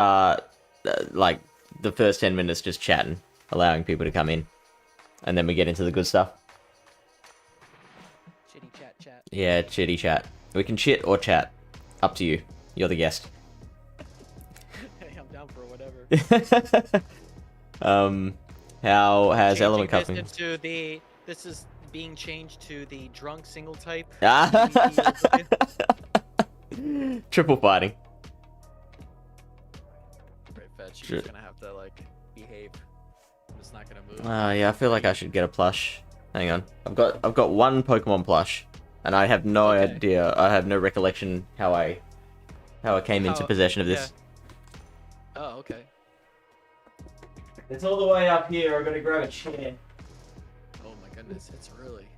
like the first 10 minutes just chatting, allowing people to come in, and then we get into the good stuff. Chitty chat. Yeah, chitty chat. We can chit or chat. Up to you. You're the guest. Hey, I'm down for whatever. How has Changing element this cupping? into the. This is being changed to the drunk single type. Triple fighting. Right, Fetch. You're just gonna have to like behave. I'm just not gonna move. Yeah, I feel like I should get a plush. Hang on. I've got one Pokemon plush, and I have no idea. I have no recollection how I came into possession of this. Yeah. Oh, okay. It's all the way up here. I'm gonna grab a chair. Oh my goodness, it's really.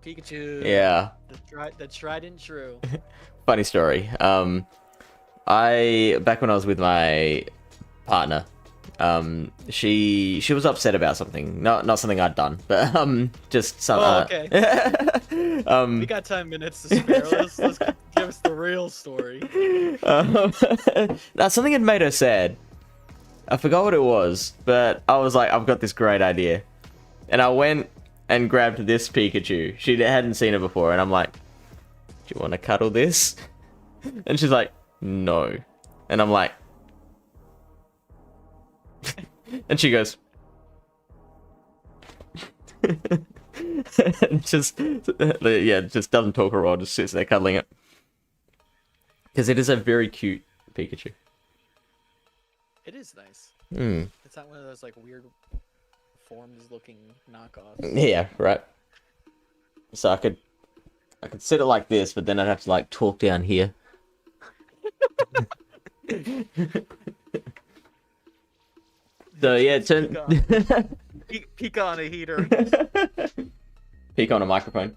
Pikachu. Yeah. The tried and true. Funny story. Back when I was with my partner, she was upset about something. Not something I'd done, but just some. Oh, okay. We got 10 minutes to spare. Let's give us the real story. Now something had made her sad. I forgot what it was, but I was like, I've got this great idea, and I went and grabbed this Pikachu. She hadn't seen it before, and I'm like, "Do you want to cuddle this?" And she's like, "No," and I'm like, and she goes, just doesn't talk at all, just sits there cuddling it, because it is a very cute Pikachu. It is nice. Hmm. It's not one of those like weird forms looking knockoffs. Yeah, right. So I could sit it like this, but then I'd have to like talk down here. So yeah, Peek on a heater. Peek on a microphone.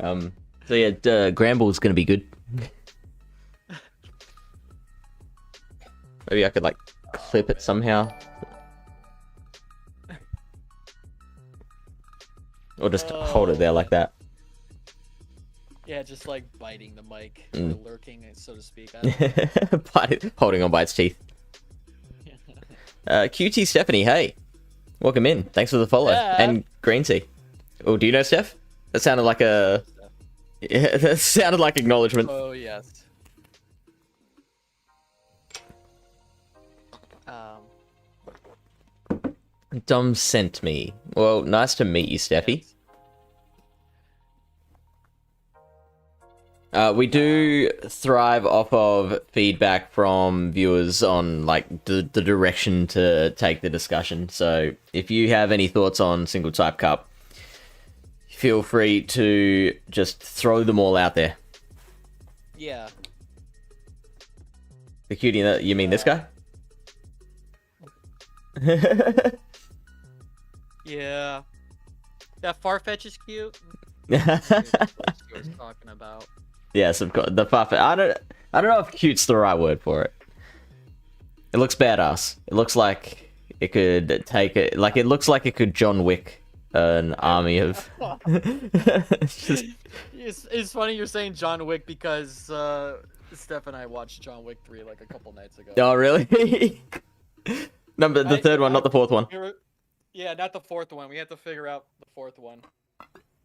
So yeah, Granbull's gonna be good. Maybe I could like clip it somehow, or just hold it there like that. Yeah, just like biting the mic, lurking, so to speak. Holding on by its teeth. QT Stephanie, hey, welcome in. Thanks for the follow. Yeah. And Green Tea. Oh, do you know Steph? That sounded like a. Yeah, that sounded like acknowledgement. Oh yes. Dom sent me. Well, nice to meet you, Steffi. Yes. We do thrive off of feedback from viewers on like the direction to take the discussion. So if you have any thoughts on single type cup, feel free to just throw them all out there. Yeah. The cutie, you mean this guy? Yeah. That Farfetch is cute. That's what she was talking about. Yes, of course. The Farfetch. I don't know if cute's the right word for it. It looks badass. It looks like it could take it. Like it looks like it could John Wick an army of. It's funny you're saying John Wick because Steph and I watched John Wick 3 like a couple nights ago. Oh really? The third one, not the fourth one. Yeah, not the fourth one. We have to figure out the fourth one.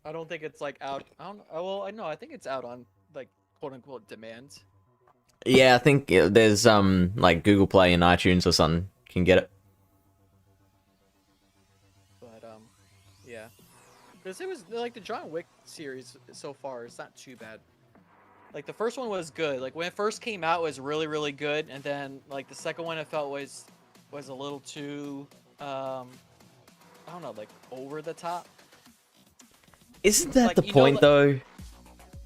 I don't think it's like out. I don't. Well, I know. I think it's out on like quote unquote demand. Yeah, I think there's like Google Play and iTunes or something can get it. But yeah, because it was like the John Wick series so far. It's not too bad. Like the first one was good. Like when it first came out, it was really good, and then like the second one I felt was a little too I don't know, like over the top. Isn't that like, the point like, though?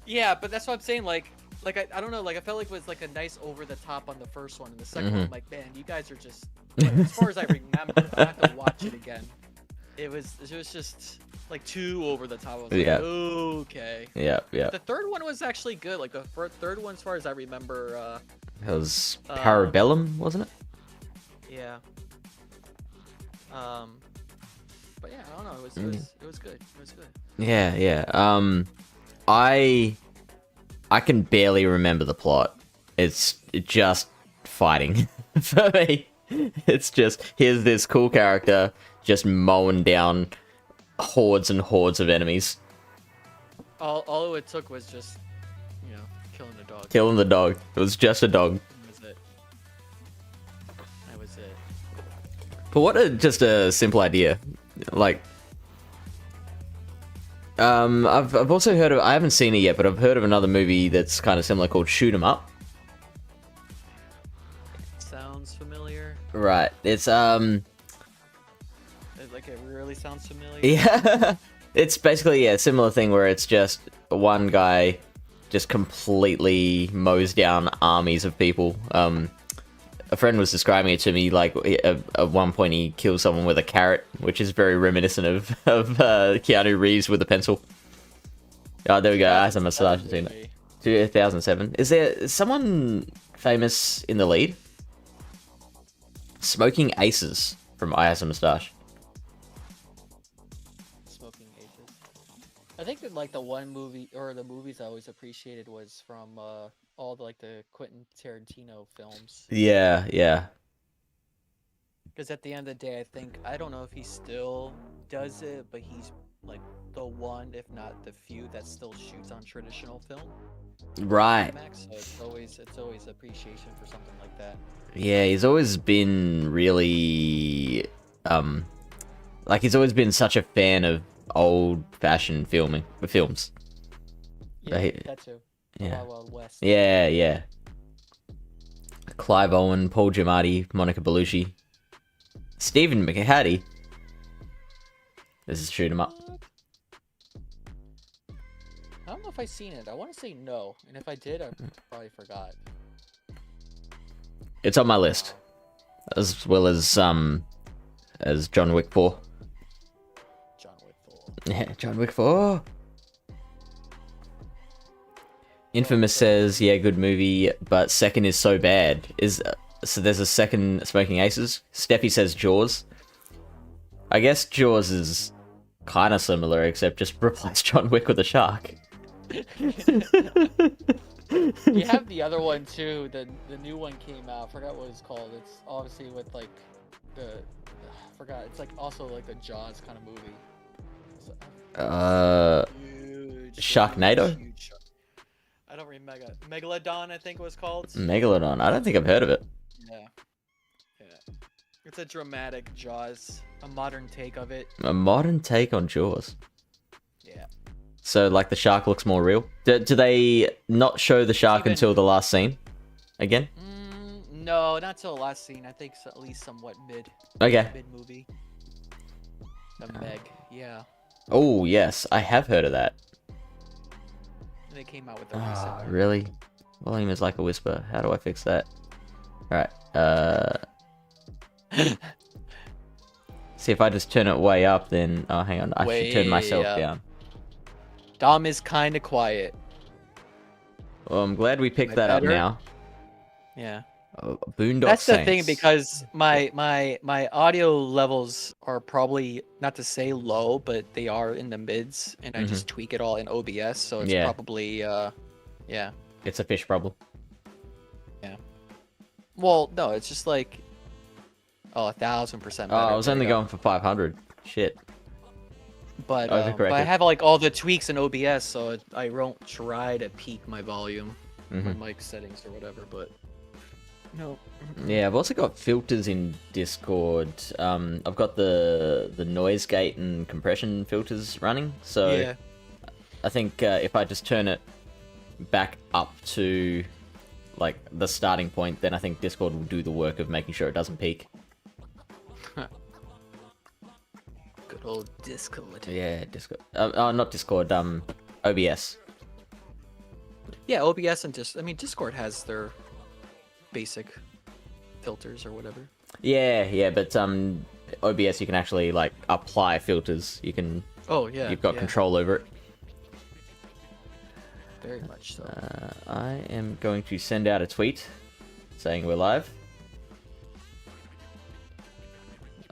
Yeah, but that's what I'm saying. Like I don't know. Like I felt like it was like a nice over the top on the first one, and the second one, I'm like, man, you guys are just. Like, as far as I remember, I have to watch it again. It was just like too over the top. I was like, okay. Yeah. The third one was actually good. Like the third one, as far as I remember. It was Parabellum, wasn't it? Yeah. But yeah, I don't know. It was good. It was good. Yeah, yeah. I can barely remember the plot. It's just fighting for me. It's just here's this cool character just mowing down hordes and hordes of enemies. All it took was just, killing the dog. Killing the dog. It was just a dog. That was it. That was it. But what just a simple idea. Like, I've also heard of, I haven't seen it yet, but I've heard of another movie that's kind of similar called Shoot 'Em Up. Sounds familiar. Right. It's Like it really sounds familiar. yeah. It's basically a similar thing where it's just one guy just completely mows down armies of people. A friend was describing it to me like at one point he kills someone with a carrot, which is very reminiscent of Keanu Reeves with a pencil. Oh, there we go. I have a massage. 2007. Is there someone famous in the lead? Smoking Aces from I Has a Moustache. Smoking Aces. I think that like the one movie or the movies I always appreciated was from all the Quentin Tarantino films. Yeah, yeah. Because at the end of the day, I don't know if he still does it, but he's like the one, if not the few, that still shoots on traditional film. Right. So it's always appreciation for something like that. Yeah, he's always been really like he's always been such a fan of old-fashioned films. Yeah, Right. that too. Yeah. Wild Wild West. Yeah, yeah. Clive Owen, Paul Giamatti, Monica Bellucci, Stephen McHattie. This is Shoot 'Em Up. I don't know if I've seen it. I want to say no, and if I did, I probably forgot. It's on my list, as well as John Wick 4. John Wick 4. Yeah, John Wick 4. Infamous says, yeah, good movie, but second is so bad. So there's a second Smoking Aces. Steffi says Jaws. I guess Jaws is kind of similar, except just replace John Wick with a shark. You have the other one too. The new one came out. I forgot what it's called. It's obviously with like I forgot. It's like also like a Jaws kind of movie. Sharknado? Huge. I don't remember. Megalodon, I think it was called. Megalodon. I don't think I've heard of it. Yeah. It's a dramatic Jaws, a modern take of it. A modern take on Jaws. Yeah. So, like, the shark looks more real? Do they not show the shark until the last scene? Again? No, not till the last scene. I think it's at least somewhat mid. Okay. Mid movie. The Meg, yeah. Oh, yes. I have heard of that. And they came out with a recent one. Really? Volume is like a whisper. How do I fix that? Alright. See, if I just turn it way up, then... Oh, hang on. I should turn myself down. Dom is kind of quiet. Well, I'm glad we picked that up now. Yeah. Boondock That's the Saints. thing, because my audio levels are probably, not to say low, but they are in the mids, and I just tweak it all in OBS, so it's probably, yeah. It's a fish problem. Yeah. Well, no, it's just like, 1,000% better. Oh, I was only going for 500. Shit. But I have like all the tweaks in OBS, so I won't try to peak my volume, my mic settings or whatever. But no. Yeah, I've also got filters in Discord. I've got the noise gate and compression filters running. So yeah. I think if I just turn it back up to like the starting point, then I think Discord will do the work of making sure it doesn't peak. Good old Discord. Yeah, Discord. Not Discord. OBS. Yeah, OBS and Discord has their basic filters or whatever. Yeah, but OBS you can actually like apply filters. You can. Oh yeah. You've got control over it. Very much so. I am going to send out a tweet saying we're live.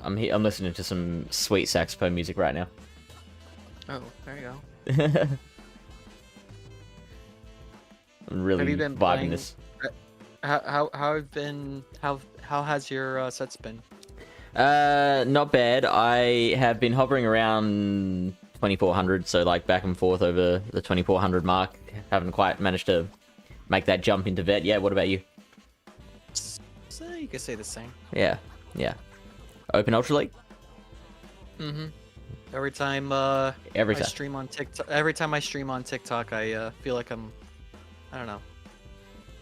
I'm listening to some sweet saxophone music right now. Oh, there you go. I'm really Have you been vibing playing? this. How has your sets been? Not bad. I have been hovering around 2400, so like back and forth over the 2400 mark. Haven't quite managed to make that jump into vet yet. What about you? So you could say the same. Yeah, yeah. Open Ultra League? Mm-hmm. Every time Every I time. stream on TikTok, every time I stream on TikTok, I feel like I don't know,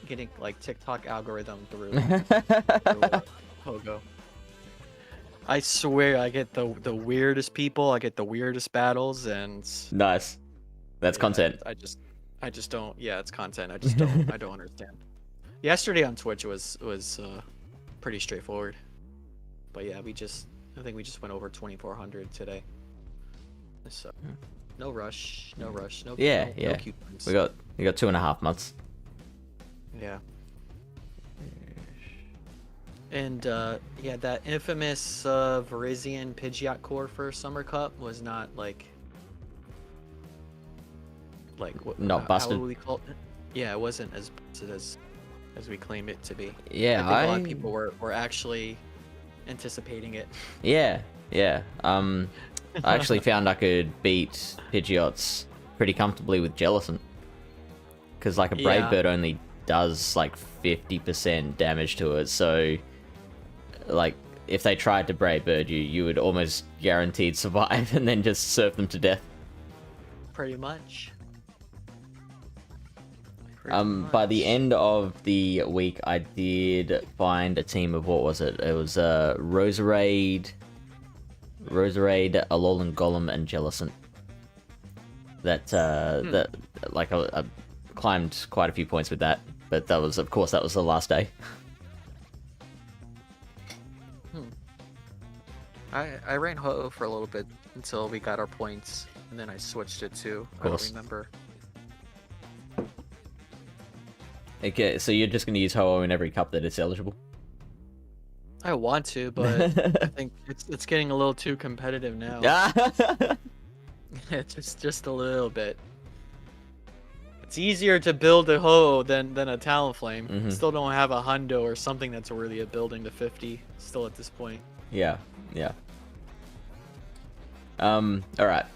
getting like TikTok algorithm through Pogo. I swear I get the weirdest people, I get the weirdest battles, and Nice. That's yeah, content. I just don't. Yeah, it's content. I just don't. I don't understand. Yesterday on Twitch was pretty straightforward, but yeah, I think we just went over 2400 today. So no rush, no rush, no Yeah, no, yeah. no coupons. We got 2.5 months. Yeah. And yeah, that infamous Verizian Pidgeot core for Summer Cup was not like what? Not busted. How would we call it? Yeah, it wasn't as busted as we claim it to be. Yeah, I think a lot of people were actually anticipating it. Yeah, yeah. I actually found I could beat Pidgeots pretty comfortably with Jellicent. Because like a Brave Yeah. Bird only does like 50% damage to it, so like if they tried to Brave Bird you would almost guaranteed survive and then just surf them to death. Pretty much. By the end of the week I did find a team of, what was it? It was Roserade, Alolan Golem, and Jellicent. That like I climbed quite a few points with that, but that was, of course, that was the last day. I ran Ho-Oh for a little bit until we got our points, and then I switched it to, I don't remember. Okay, so you're just going to use Ho-Oh in every cup that it's eligible? I want to, but I think it's getting a little too competitive now. just a little bit. It's easier to build a Ho-Oh than a Talonflame. Mhm. Still don't have a Hundo or something that's worthy of building to 50 still at this point. Yeah, yeah. Alright.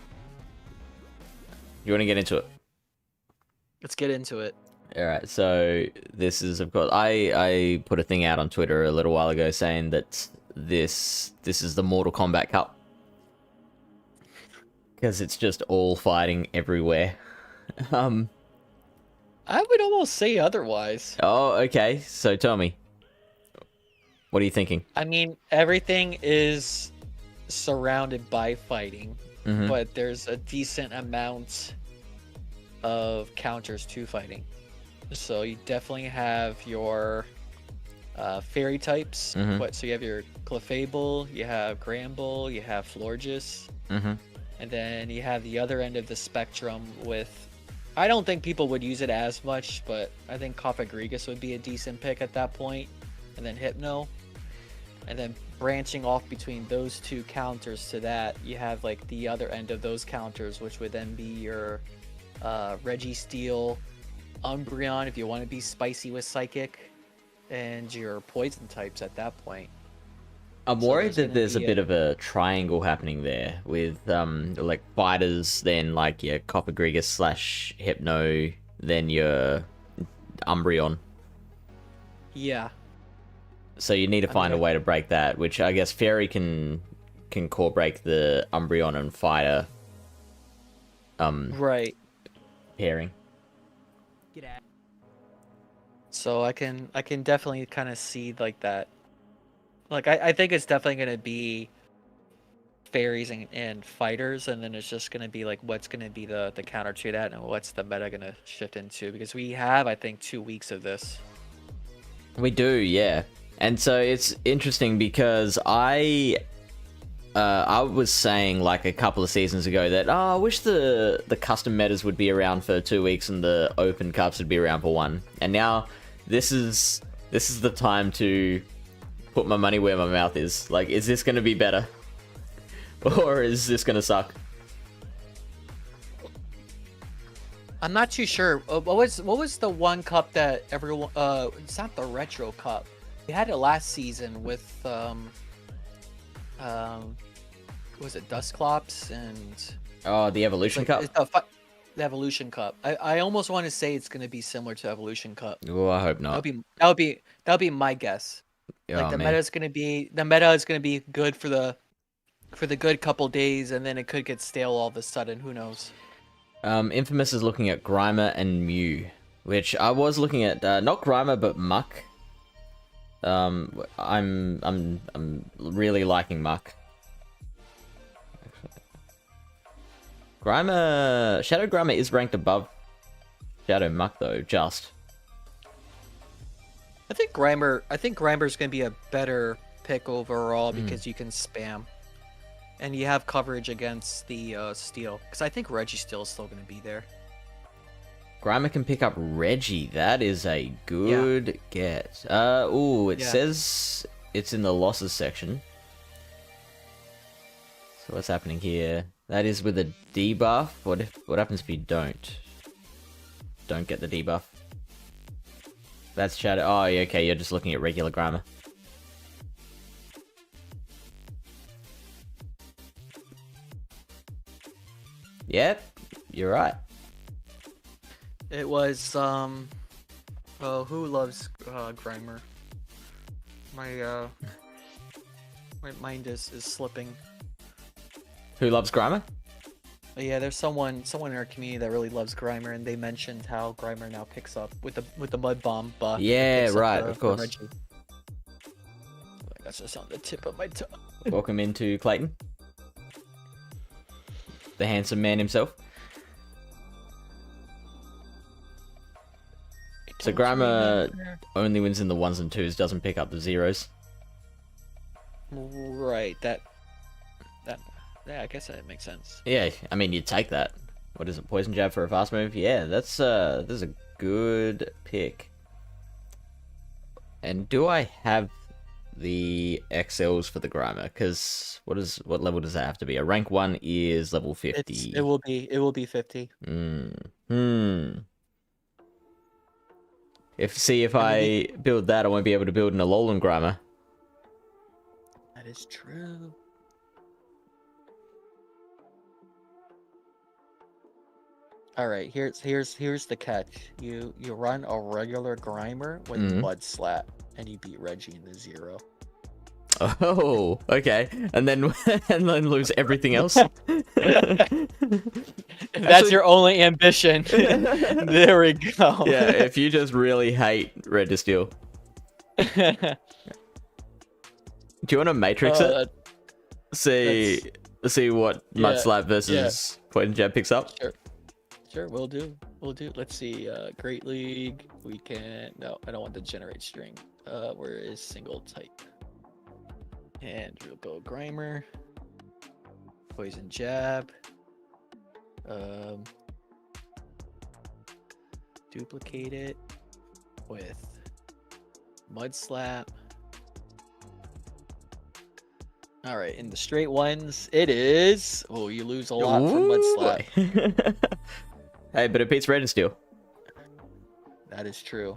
You want to get into it? Let's get into it. Alright, so this is, of course, I put a thing out on Twitter a little while ago saying that this is the Mortal Kombat Cup. Because it's just all fighting everywhere. I would almost say otherwise. Oh, okay, so tell me. What are you thinking? I mean, everything is surrounded by fighting, Mhm. but there's a decent amount of counters to fighting. So you definitely have your fairy types. Mhm. So you have your Clefable, you have Gramble, you have Florges, Mhm. and then you have the other end of the spectrum with... I don't think people would use it as much, but I think Cofagrigus would be a decent pick at that point, and then Hypno. And then branching off between those two counters to that, you have like the other end of those counters, which would then be your Registeel, Umbreon if you want to be spicy with Psychic, and your poison types at that point. I'm So worried that there's there's a gonna be bit of a triangle happening there with like fighters, then like your Cofagrigus / Hypno, then your Umbreon. Yeah. So you need to find a way to break that, which I guess Fairy can core break the Umbreon and Fighter Right. pairing. So I can definitely kind of see like that. Like I think it's definitely gonna be fairies and fighters, and then it's just gonna be like what's gonna be the counter to that, and what's the meta gonna shift into, because we have, I think, 2 weeks of this. We do, yeah. And so it's interesting because I was saying like a couple of seasons ago that I wish the custom metas would be around for 2 weeks and the open cups would be around for 1. And now this is the time to put my money where my mouth is. Like, is this going to be better? Or is this going to suck? I'm not too sure. What was the one cup that everyone? It's not the retro cup. We had it last season with was it Dustclops and? Oh, the Evolution Cup. The Evolution Cup. I almost want to say it's gonna be similar to Evolution Cup. Oh, I hope not. That would be my guess. Like the meta is gonna be good for the good couple days, and then it could get stale all of a sudden. Who knows? Infamous is looking at Grimer and Mew, which I was looking at. Not Grimer, but Muck. I'm really liking Muck. Grimer, Shadow Grimer is ranked above Shadow Muck though. Just. I think Grimer's gonna be a better pick overall because you can spam. And you have coverage against the Steel. Because I think Registeel is still going to be there. Grimer can pick up Reggie. That is a good get. It says it's in the losses section. So what's happening here? That is with a debuff. What happens if you don't get the debuff? That's Shadow. Oh, yeah, okay. You're just looking at regular Grimer. Yep, you're right. It was who loves Grimer? My mind is slipping. Who loves Grimer? Yeah, there's someone in our community that really loves Grimer, and they mentioned how Grimer now picks up with the Mud Bomb buff. Yeah, right, of course. That's just on the tip of my tongue. Welcome into Clayton. The handsome man himself. So Grimer only wins in the 1s and 2s, doesn't pick up the 0s. Right, that I guess that makes sense. Yeah, I mean, you'd take that. What is it, Poison Jab for a fast move? Yeah, that's a good pick. And do I have the XLs for the Grimer? Because what level does that have to be? A rank 1 is level 50. It will be 50. If I build that, I won't be able to build an Alolan Grimer. That is true. All right, here's the catch. You run a regular Grimer with Mud Slap, and you beat Reggie in the 0. Oh, okay. And then lose everything else. That's your only ambition. There we go. Yeah, if you just really hate Registeel. Do you want to Matrix it? See what Mud Slap versus Poison Jab picks up? Sure, we'll do. Let's see. Great League. We can. No, I don't want to generate string. Where is single type? And we'll go Grimer. Poison Jab. Duplicate it with Mud Slap. All right, in the straight ones, it is. Oh, you lose a lot from Mud Slap. Hey, but it beats Registeel. That is true.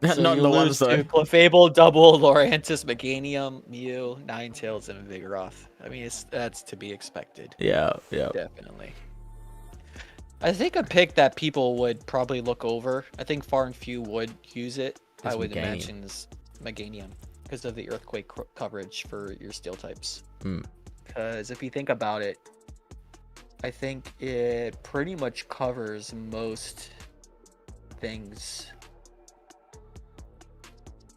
So not in the ones though. Clefable, Double, Lorantis, Meganium, Mew, Ninetales, and Vigoroth. I mean, that's to be expected. Yeah. Definitely. I think a pick that people would probably look over. I think far and few would use it. I would imagine is Meganium because of the Earthquake coverage for your Steel types. Because if you think about it, I think it pretty much covers most things.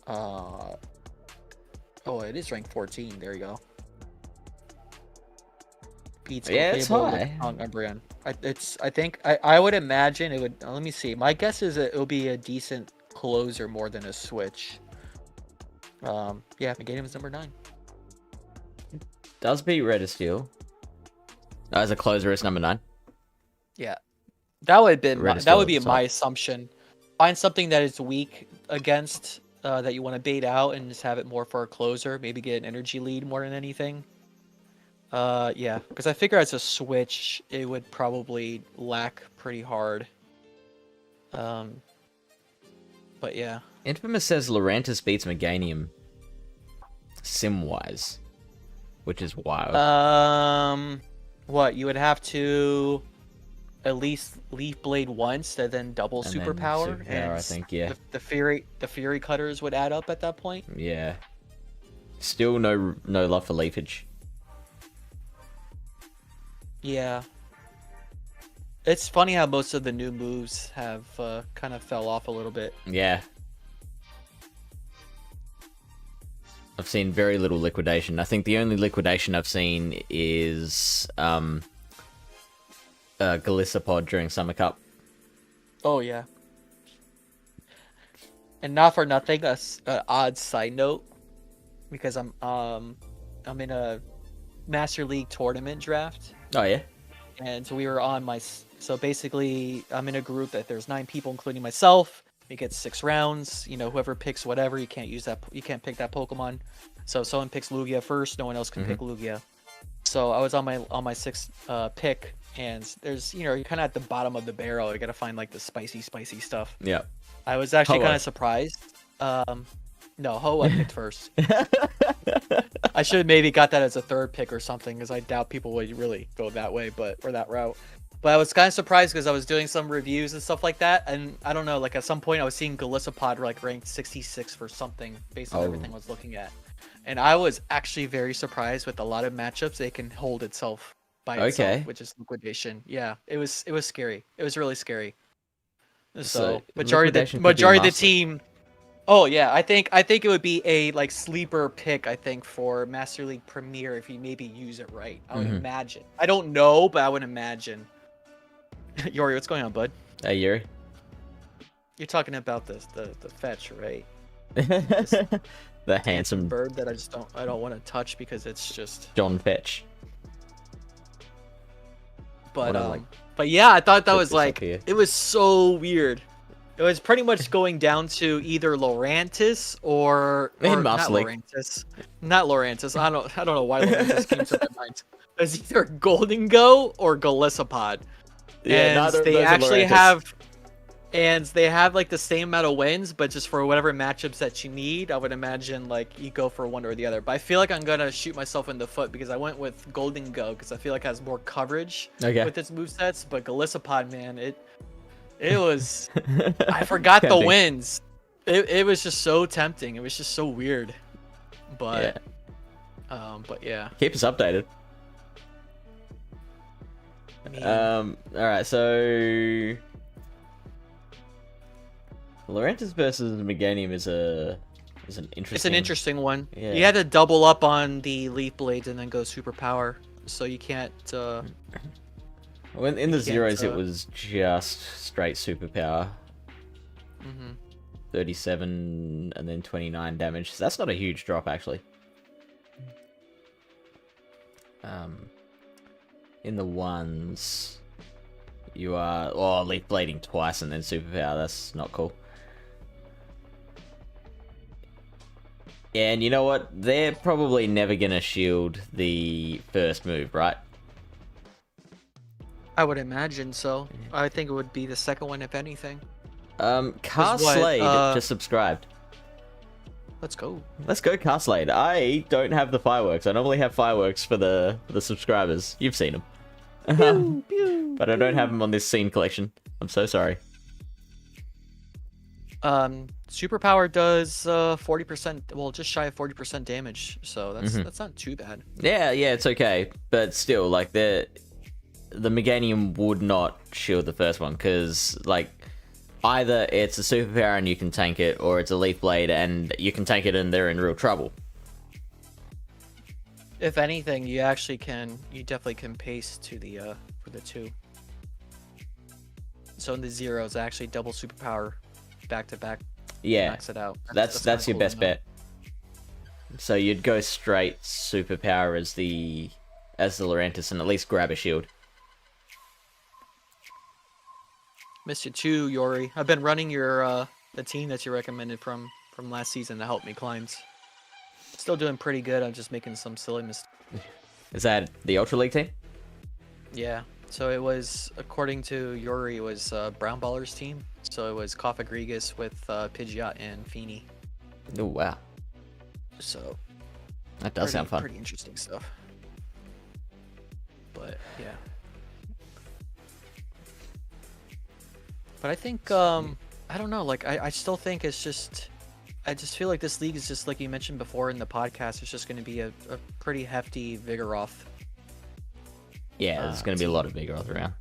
Oh, it is ranked 14. There you go. Beats it's high. Umbreon. I would imagine it would. Let me see. My guess is that it'll be a decent closer more than a switch. Meganium is number 9. Does beat Registeel. As a closer, it's number 9. Yeah, that would be My assumption. Find something that is weak against that you want to bait out and just have it more for a closer. Maybe get an energy lead more than anything. Yeah, because I figure as a switch, it would probably lack pretty hard. But yeah. Infamous says Lurantis beats Meganium sim-wise, which is wild. What, you would have to at least Leaf Blade once and then double And then superpower, superpower, and I think, yeah. the Fury Cutters would add up at that point. Yeah. Still no love for leafage. Yeah. It's funny how most of the new moves have kind of fell off a little bit. Yeah. I've seen very little liquidation. I think the only liquidation I've seen is Galissapod during Summer Cup. Oh yeah. And not for nothing, a odd side note, because I'm in a Master League tournament draft. Oh yeah. And so we were on so basically I'm in a group that there's 9 people, including myself. We get 6 rounds. You know, whoever picks whatever, you can't pick that Pokemon. So if someone picks Lugia first, no one else can pick Lugia. So I was on my 6th pick, and there's, you know, you're kind of at the bottom of the barrel. You got to find like the spicy stuff. Yeah. I was actually Ho-Oh. kind of surprised. No, Ho I picked first. I should have maybe got that as a 3rd pick or something, because I doubt people would really go that way, or that route. But I was kind of surprised because I was doing some reviews and stuff like that, and I don't know, like at some point I was seeing Galissapod like ranked 66 for something based on everything I was looking at. And I was actually very surprised with a lot of matchups it can hold itself by itself, which is liquidation. Yeah, it was scary. It was really scary. So majority of the team. Oh yeah, I think it would be a like sleeper pick, I think, for Master League Premier if you maybe use it right. I would imagine. I don't know, but I would imagine. Yori, what's going on, bud? Hey Yuri. You're talking about the fetch, right? The handsome bird that I don't want to touch because it's just John Fetch. But yeah, I thought that was like here. it was so weird. It was pretty much going down to either Lurantis or not Lurantis. Not Lurantis. I don't know why Lurantis came to my mind. It was either Golden Go or Galissapod. Yeah, and they actually have like the same amount of wins, but just for whatever matchups that you need, I would imagine like you go for one or the other. But I feel like I'm gonna shoot myself in the foot because I went with Golden Go because I feel like it has more coverage with its movesets. But Galissapod, man, it was I forgot the wins. It was just so tempting. It was just so weird. But yeah. Keep us updated. All right, so Lurantis versus Meganium is an interesting. It's an interesting one. Yeah. You had to double up on the Leaf Blades and then go superpower, so you can't. When in the zeros, it was just straight superpower. 37 and then 29 damage. So that's not a huge drop, actually. In the ones, you are leaf blading twice and then superpower. That's not cool. And you know what? They're probably never gonna shield the first move, right? I would imagine so. I think it would be the second one, if anything. Car Slade just subscribed. Let's go. Let's go, Car Slade. I don't have the fireworks. I normally have fireworks for the subscribers. You've seen them. Pew, pew, but I don't have them on this scene collection. I'm so sorry. Superpower does 40%, well, just shy of 40% damage, so that's not too bad. Yeah, it's okay, but still, like the Meganium would not shield the first one because like either it's a superpower and you can tank it, or it's a Leaf Blade and you can tank it and they're in real trouble. If anything, you definitely can pace to the for the 2. So in the zeros, actually double superpower back to back. Yeah, max it out. That's your best bet. So you'd go straight superpower as the Lurantis and at least grab a shield. Missed you too, Yori. I've been running your the team that you recommended from from last season to help me climbs. Still doing pretty good. I'm just making some silly mistakes. Is that the Ultra League team? Yeah. So it was, according to Yuri, it was Brown Baller's team. So it was Kofagrigus with Pidgeot and Feeney. Oh, wow. So That does sound fun. Pretty interesting stuff. But yeah. But I think I don't know, like I still think it's just, I just feel like this league is just like you mentioned before in the podcast, it's just going to be a pretty hefty Vigoroth. Yeah, there's going to be a lot of Vigoroth around.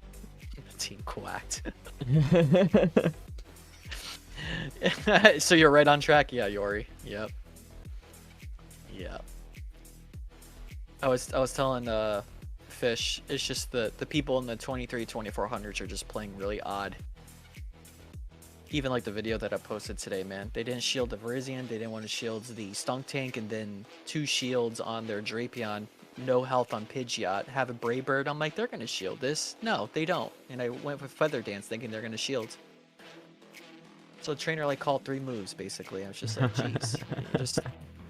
Team quacked. So you're right on track? Yeah, Yori. Yep. Yeah. I was telling Fish, it's just the people in the 2400s are just playing really odd. Even like the video that I posted today, man. They didn't shield the Virizion, they didn't want to shield the Stunk Tank, and then 2 shields on their Drapion, no health on Pidgeot, have a Brave Bird. I'm like, they're going to shield this. No, they don't. And I went with Feather Dance thinking they're going to shield. So the trainer like called 3 moves, basically. I was just like, jeez.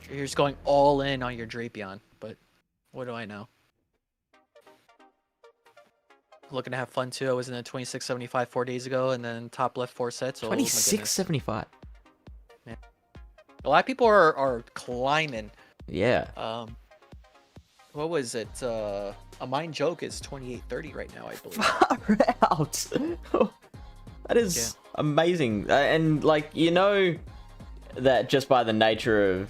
You're just going all in on your Drapion. But what do I know? Looking to have fun too. I was in a 2675 4 days ago, and then top left 4 sets. 2675. Man. A lot of people are climbing. Yeah. What was it? A Mind Joke is 2830 right now, I believe. Far out. That is amazing. And like, you know, that just by the nature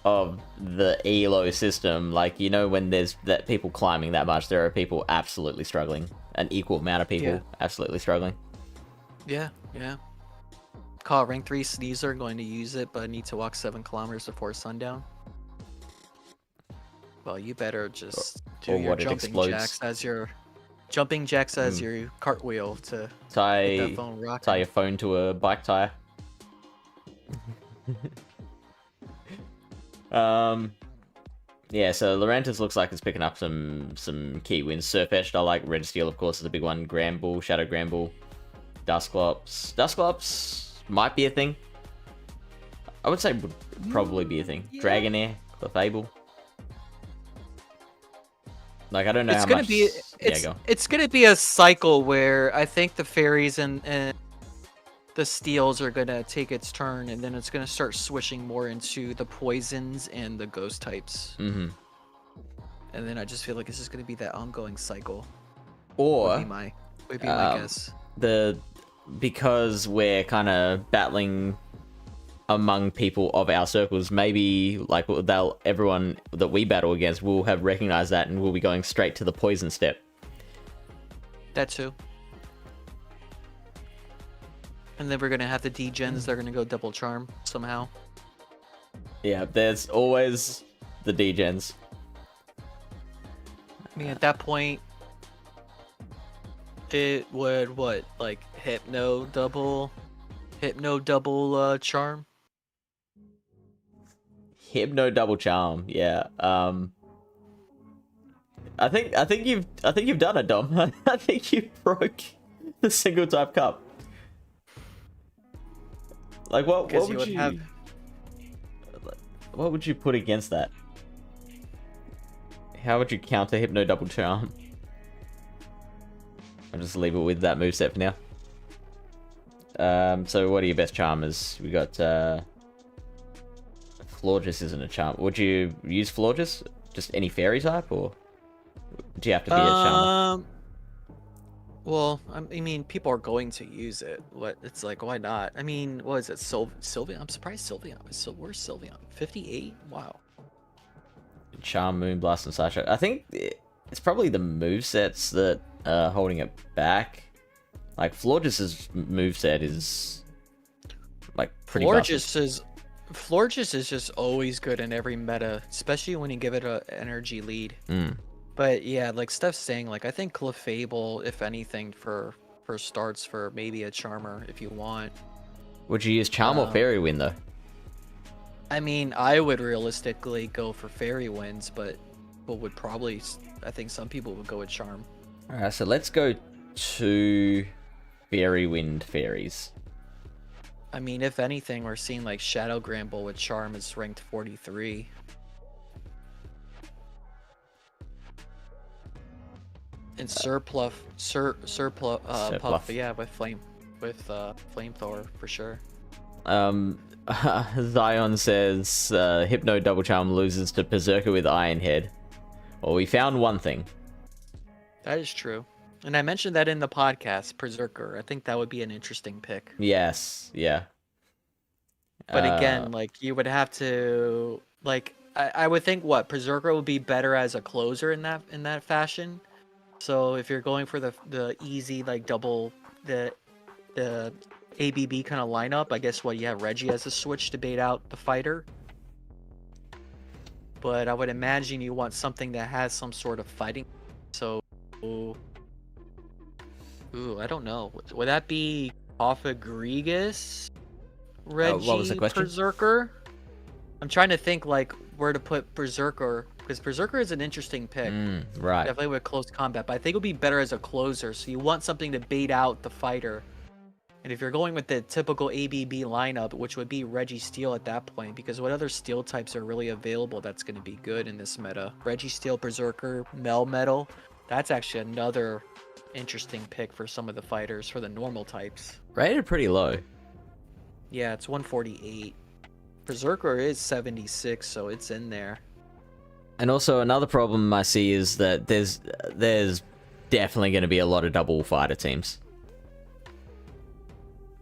of the ELO system, like, you know, when there's that people climbing that much, there are people absolutely struggling. An equal amount of people absolutely struggling. Yeah. Call rank 3 Sneezer, going to use it, but need to walk 7 kilometers before sundown. Well, you better just do your jumping jacks as your cartwheel to get that phone rocking. Tie your phone to a bike tire. Yeah, so Laurentis looks like it's picking up some key wins. Surfetched, I like. Registeel, of course, is a big one. Granbull, Shadow Granbull, Dusclops. Dusclops might be a thing. I would say would probably be a thing. Yeah. Dragonair, Clefable. Like, I don't know how much... It's gonna be a cycle where I think the fairies and the steels are gonna take its turn, and then it's gonna start switching more into the poisons and the ghost types. Mm-hmm. And then I just feel like it's just gonna be that ongoing cycle. Or would be my guess. Because we're kind of battling among people of our circles, maybe like everyone that we battle against will have recognized that and will be going straight to the poison step. That too. And then we're gonna have the D-gens. They're gonna go double charm somehow. Yeah, there's always the D-gens. I mean, at that point, it would like Hypno double charm. Hypno double charm, yeah. I think you've done it, Dom. I think you broke the single type cup. Like what would you put against that? How would you counter Hypno double charm? I'll just leave it with that moveset for now. So what are your best charmers? We got Florges isn't a charm. Would you use Florges? Just any fairy type, or do you have to be a charmer? Well, I mean, people are going to use it. It's like, why not? I mean, what is it? Sylveon? I'm surprised Sylveon. Where's Sylveon? 58? Wow. Charm, Moonblast, and Psyshock. I think it's probably the movesets that are holding it back. Like, Florges' moveset is like pretty Florges is just always good in every meta, especially when you give it an energy lead. But yeah, like Steph's saying, like I think Clefable, if anything, for starts for maybe a Charmer if you want. Would you use Charm or Fairy Wind though? I mean, I would realistically go for Fairy Winds, but would probably, I think some people would go with Charm. Alright, so let's go to Fairy Wind Fairies. I mean, if anything, we're seeing like Shadow Gramble with Charm is ranked 43. And Surpluff, Surpluff. Puff, yeah, with Flamethrower for sure. Zion says Hypno Double Charm loses to Berserker with Iron Head. Well, we found one thing. That is true. And I mentioned that in the podcast, Berserker. I think that would be an interesting pick. Yes, yeah. But again, like you would have to like I would think what Berserker would be better as a closer in that fashion. So if you're going for the easy like double the ABB kind of lineup, I guess what you have Reggie as a switch to bait out the fighter. But I would imagine you want something that has some sort of fighting. So, ooh, I don't know. Would that be Grigus, Reggie, what was the question? Berserker? I'm trying to think like where to put Berserker, because Berserker is an interesting pick. Right. Definitely with close combat, but I think it would be better as a closer. So you want something to bait out the fighter. And if you're going with the typical ABB lineup, which would be Reggie Steel at that point, because what other steel types are really available that's going to be good in this meta? Reggie Steel, Berserker, Melmetal. That's actually another interesting pick for some of the fighters for the normal types. Rated pretty low. Yeah, it's 148. Berserker is 76, so it's in there. And also another problem I see is that there's definitely going to be a lot of double fighter teams.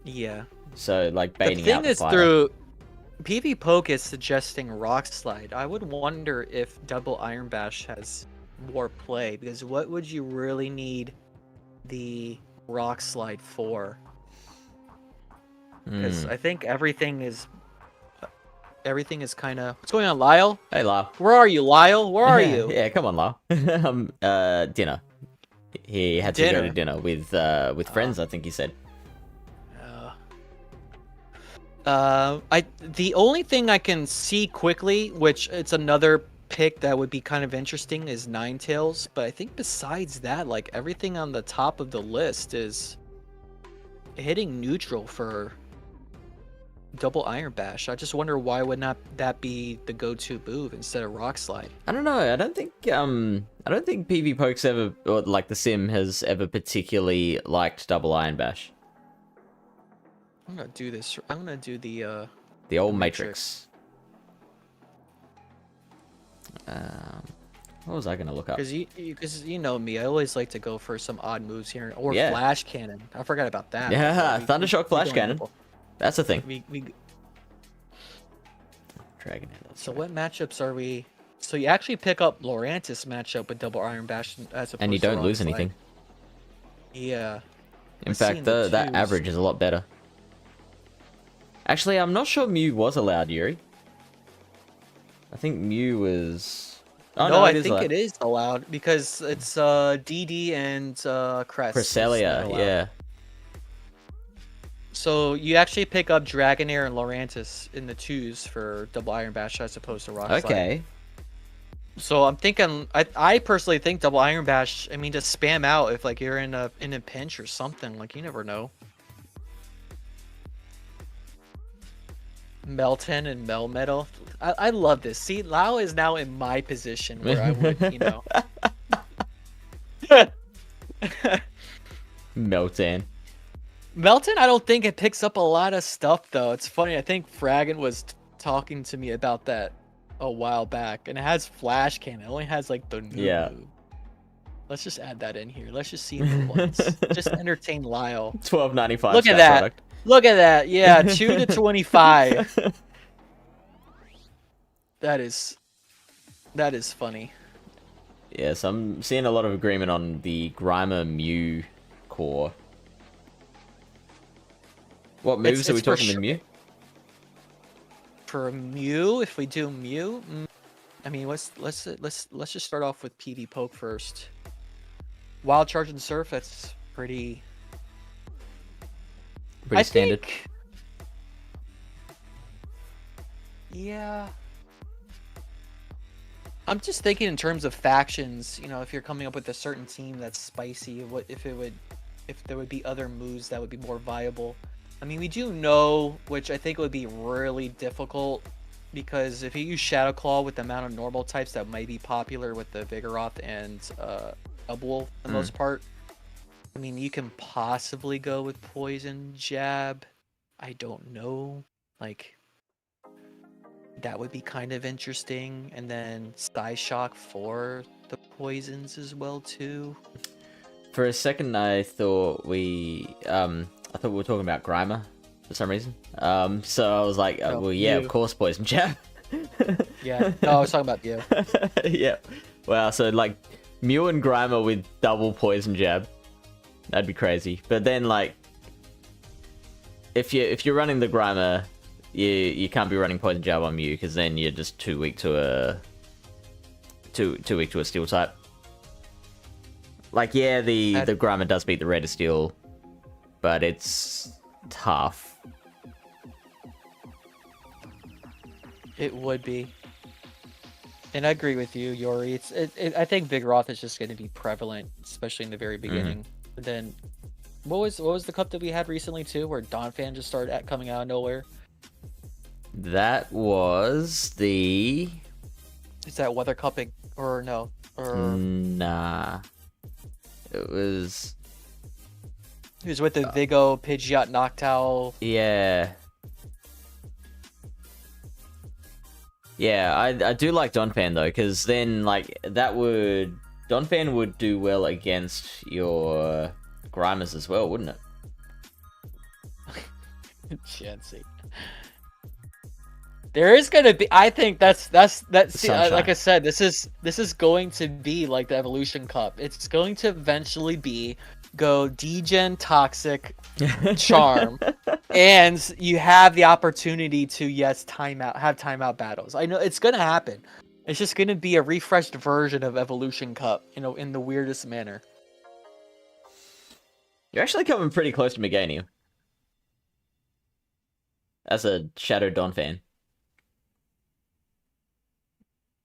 Yeah. So like baiting the out thing is fighter. through PV Poke is suggesting Rock Slide. I would wonder if Double Iron Bash has more play, because what would you really need the Rock Slide for? Because I think everything is kind of... What's going on, Lyle? Hey, Lyle. Where are you, Lyle? Where are you? Yeah, come on, Lyle. Dinner. He had to go to dinner with friends, I think he said. The only thing I can see quickly, which it's another pick that would be kind of interesting, is Ninetales. But I think besides that, like everything on the top of the list is hitting neutral for Double Iron Bash. I just wonder why would not that be the go-to move instead of Rock Slide? I don't know. I don't think PV Poke's ever, or like the sim has ever particularly liked Double Iron Bash. I'm gonna do this. I'm gonna do the old Matrix. What was I gonna look up? Because you know me, I always like to go for some odd moves here, or Yeah. Flash Cannon. I forgot about that. Yeah, Thundershock Flash Cannon. That's a thing. Dragon Head. So what matchups are we? So you actually pick up Lorantis matchup with Double Iron Bash as opposed And you to don't Rock lose Slide. anything. Yeah. In fact, that twos. average is a lot better. Actually, I'm not sure Mew was allowed, Yuri. I think Mew was... Oh, no, I it is think allowed. it is allowed because it's DD and Crest. is not Cresselia, allowed. yeah. So you actually pick up Dragonair and Lorantis in the twos for Double Iron Bash as opposed to Rock Slide. Okay. So I'm thinking, I personally think Double Iron Bash. I mean, just spam out if like you're in a pinch or something. Like you never know. Melton and Melmetal. I love this. See, Lau is now in my position where I would, you know. Melton. Melton, I don't think it picks up a lot of stuff though. It's funny. I think Fragan was talking to me about that a while back, and it has Flash Cannon. It only has like the new move. Let's just add that in here. Let's just see the ones. Just entertain Lyle. $12.95. Look at that. Product. Look at that. Yeah, 2 to 25. That is funny. Yes, I'm seeing a lot of agreement on the Grimer Mew core. What moves are we talking with Mew? For Mew, if we do Mew, I mean, let's just start off with PV Poke first. Wild Charge and Surf, that's pretty standard. Yeah. I'm just thinking in terms of factions, you know, if you're coming up with a certain team that's spicy, if there would be other moves that would be more viable. I mean, we do know, which I think would be really difficult, because if you use Shadow Claw with the amount of normal types that might be popular with the Vigoroth and Elbwolf for the most part, I mean, you can possibly go with Poison Jab. I don't know. Like, that would be kind of interesting. And then Psy Shock for the poisons as well, too. For a second, I thought we were talking about Grimer for some reason. So I was like, No, well, yeah, you. of course, Poison Jab. Yeah. No, I was talking about you. Yeah. Wow. So like Mew and Grimer with double Poison Jab, that'd be crazy. But then like, if you're running the Grimer, you can't be running Poison Jab on Mew because then you're just too weak to a Steel type. Like, yeah, the Grimer does beat the Red Steel, but it's tough. It would be. And I agree with you, Yori. I think Vigoroth is just going to be prevalent, especially in the very beginning. And then, what was the cup that we had recently too, where Donphan just started coming out of nowhere? That was the... Is that Weather Cup or no? Or Nah. It was with the Vigo, Pidgeot, Noctowl. Yeah. Yeah, I do like Donphan though, because then like Donphan would do well against your Grimers as well, wouldn't it? Chansey. There is gonna be. I think that's like I said. This is going to be like the Evolution Cup. It's going to eventually go Degen, Toxic, Charm, and you have the opportunity to have timeout battles. I know it's gonna happen. It's just gonna be a refreshed version of Evolution Cup, in the weirdest manner. You're actually coming pretty close to Meganium as a Shadow Donphan.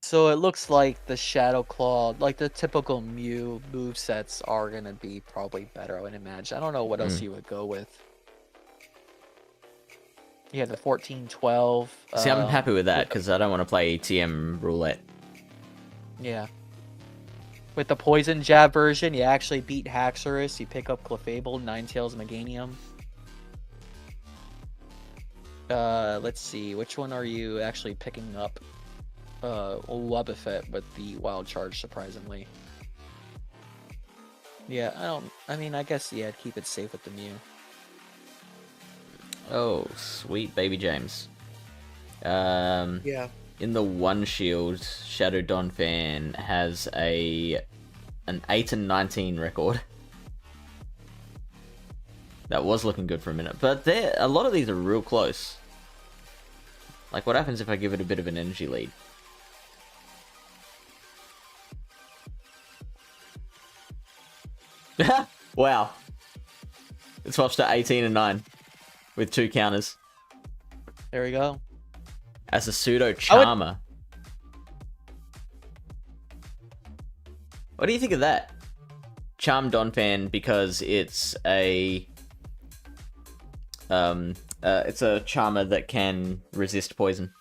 So it looks like the Shadow Claw, like the typical Mew movesets, are going to be probably better, I would imagine. I don't know what else you would go with. You have the 14-12. See, I'm happy with that, because I don't want to play TM Roulette. Yeah. With the Poison Jab version, you actually beat Haxorus, you pick up Clefable, Ninetales, Meganium. Let's see, which one are you actually picking up? Wobbuffet with the Wild Charge, surprisingly. Yeah, I guess, yeah, keep it safe with the Mew. Oh, sweet baby James. Yeah. In the One Shield, Shadow Donphan has an 8-19 record. That was looking good for a minute, but a lot of these are real close. Like, what happens if I give it a bit of an energy lead? Wow. It swaps to 18 and 9 with 2 counters. There we go. As a pseudo Charmer. What do you think of that? Charm Donphan, because it's a Charmer that can resist poison.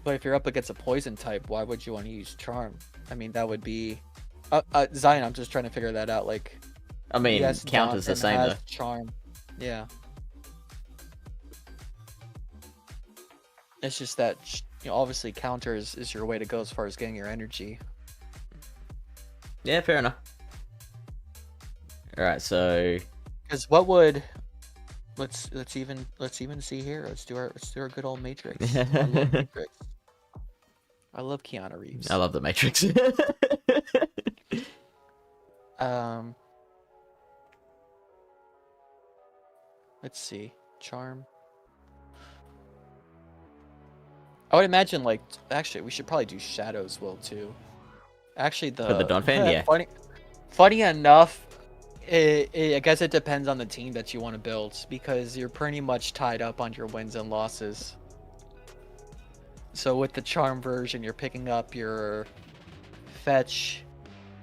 But if you're up against a poison type, why would you want to use Charm? I mean, that would be... Zion, I'm just trying to figure that out. Like, I mean, yes, counter's the Donphan same has though. Charm. Yeah. It's just that, obviously counter is your way to go as far as getting your energy. Yeah, fair enough. Alright, so... Because what would... Let's even see here. Let's do our good old Matrix. I love Matrix. I love Keanu Reeves. I love the Matrix. Let's see. Charm. I would imagine, like, actually, we should probably do Shadow as well too. Actually, For the Donphan, yeah. Funny enough, I guess it depends on the team that you want to build, because you're pretty much tied up on your wins and losses. So with the Charm version, you're picking up your Fetch,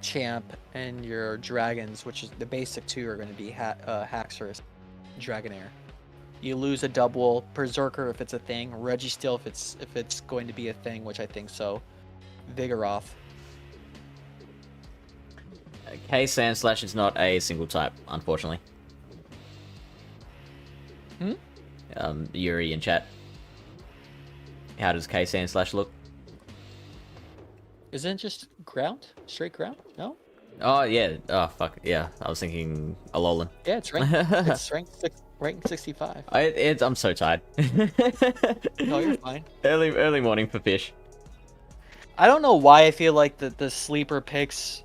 champ and your dragons, which is the basic two, are going to be Haxorus, Dragonair. You lose a double Berserker if it's a thing, Registeel if it's going to be a thing, which I think so. Vigoroth. K Sandslash is not a single type, unfortunately. Yuri in chat. How does K Sandslash look? Isn't it just ground? Straight ground? No? Oh yeah. Oh fuck. Yeah. I was thinking Alolan. Yeah, it's ranked. It's ranked 65. I'm so tired. No, you're fine. Early morning for fish. I don't know why I feel like the sleeper picks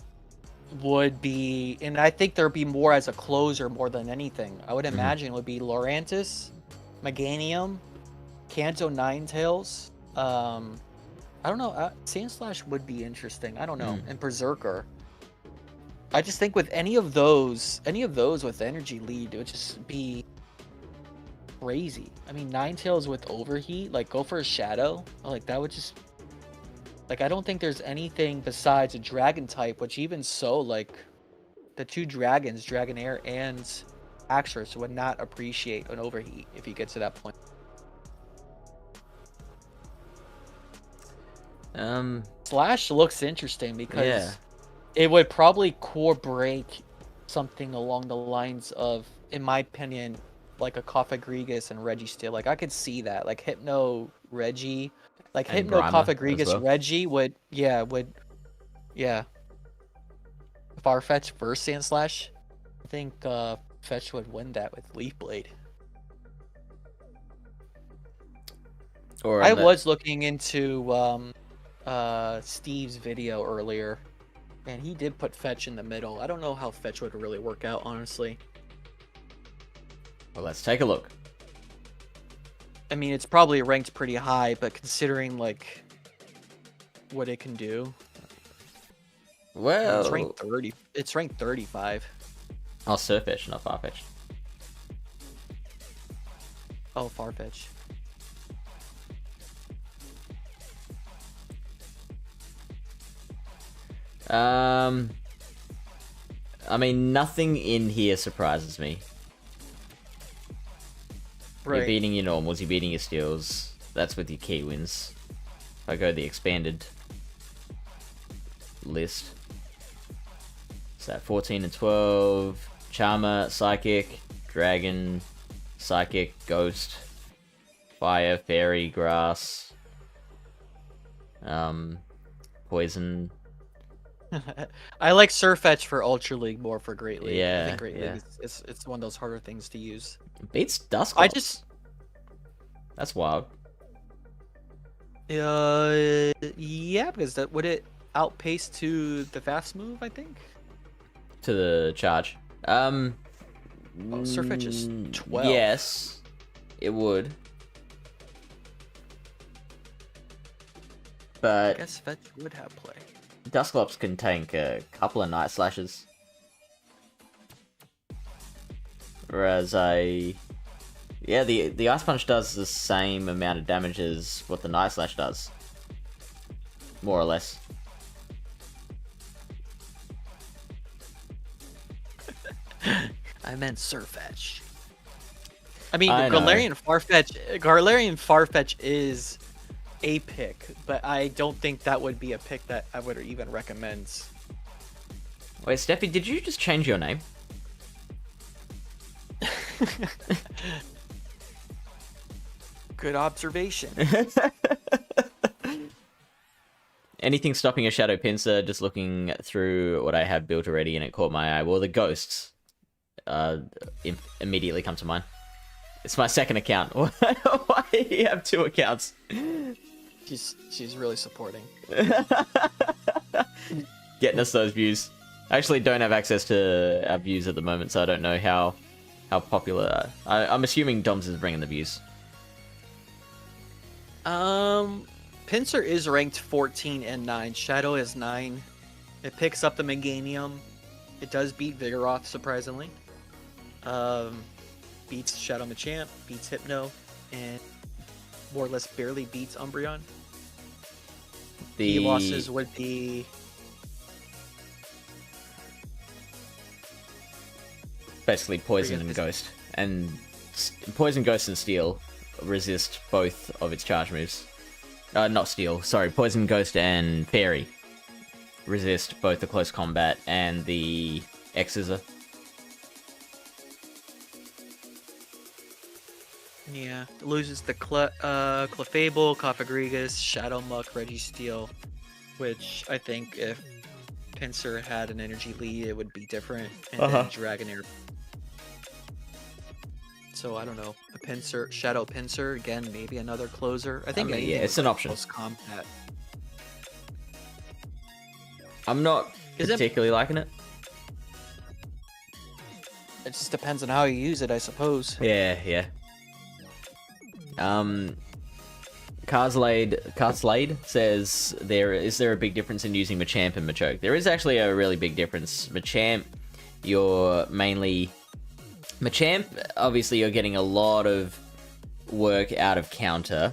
would be, and I think there'd be more as a closer more than anything. I would imagine would be Lurantis, Meganium, Kanto Ninetales. I don't know. Sandslash would be interesting. I don't know. And Berserker. I just think with any of those with energy lead, it would just be crazy. I mean, Ninetales with overheat, like go for a shadow. Like that would just, like, I don't think there's anything besides a dragon type, which even so, like the two dragons, Dragonair and Haxorus, would not appreciate an overheat if you get to that point. Slash looks interesting because it would probably core break something along the lines of, in my opinion, like a Cofagrigus and Registeel. Like I could see that, like Hypno Reggie, like And Hypno Grimer Cofagrigus as well. Reggie would Farfetch versus Sandslash. I think Fetch would win that with Leaf Blade. Or I was looking into Steve's video earlier, and he did put Fetch in the middle. I don't know how Fetch would really work out, honestly. Well, let's take a look. I mean, it's probably ranked pretty high, but considering like what it can do, Well, it's ranked 30. It's ranked 35. Oh, Surfetch, not Farfetch. Oh, Farfetch. I mean, nothing in here surprises me. Right. You're beating your normals, you're beating your steals. That's with your key wins. If I go the expanded list. So 14 and 12. Charmer, Psychic, Dragon, Psychic, Ghost, Fire, Fairy, Grass, Poison. I like Surfetch for Ultra League more for Great League. I Yeah, think Great yeah. League it's one of those harder things to use. Beats Dusclops. I just That's wild. yeah, because that would it outpace to the fast move, I think. To the charge. Surfetch is 12. Yes, it would. I But guess Fetch would have play. Dusclops can tank a couple of Night Slashes. Whereas the Ice Punch does the same amount of damage as what the Night Slash does. More or less. I meant Surfetch. I mean, I know. Galarian Farfetch is a pick, but I don't think that would be a pick that I would even recommend. Wait, Steffi, did you just change your name? Good observation. Anything stopping a Shadow Pinsir? Just looking through what I have built already and it caught my eye. Well, the ghosts immediately come to mind. It's my second account. Why do you have two accounts? She's really supporting. Getting us those views. I actually don't have access to our views at the moment, so I don't know how popular. I'm assuming Doms is bringing the views. Pinsir is ranked 14 and 9. Shadow is 9. It picks up the Meganium. It does beat Vigoroth, surprisingly. Beats Shadow Machamp, beats Hypno, and more or less barely beats Umbreon. The losses would be basically poison and ghost. And poison, ghost, and steel resist both of its charge moves. Not steel, sorry. Poison, ghost, and fairy resist both the close combat and the X-Scissor. Yeah, it loses the Clefable, Cofagrigus, Shadow Muck, Registeel, which I think if Pinsir had an energy lead, it would be different, and then Dragonair. So I don't know, a Pinsir, Shadow Pinsir, again, maybe another closer. I think yeah, it's an option. Close combat. I'm not particularly liking it. It just depends on how you use it, I suppose. Yeah. Carslade says, is there a big difference in using Machamp and Machoke? There is actually a really big difference. Machamp, obviously you're getting a lot of work out of counter,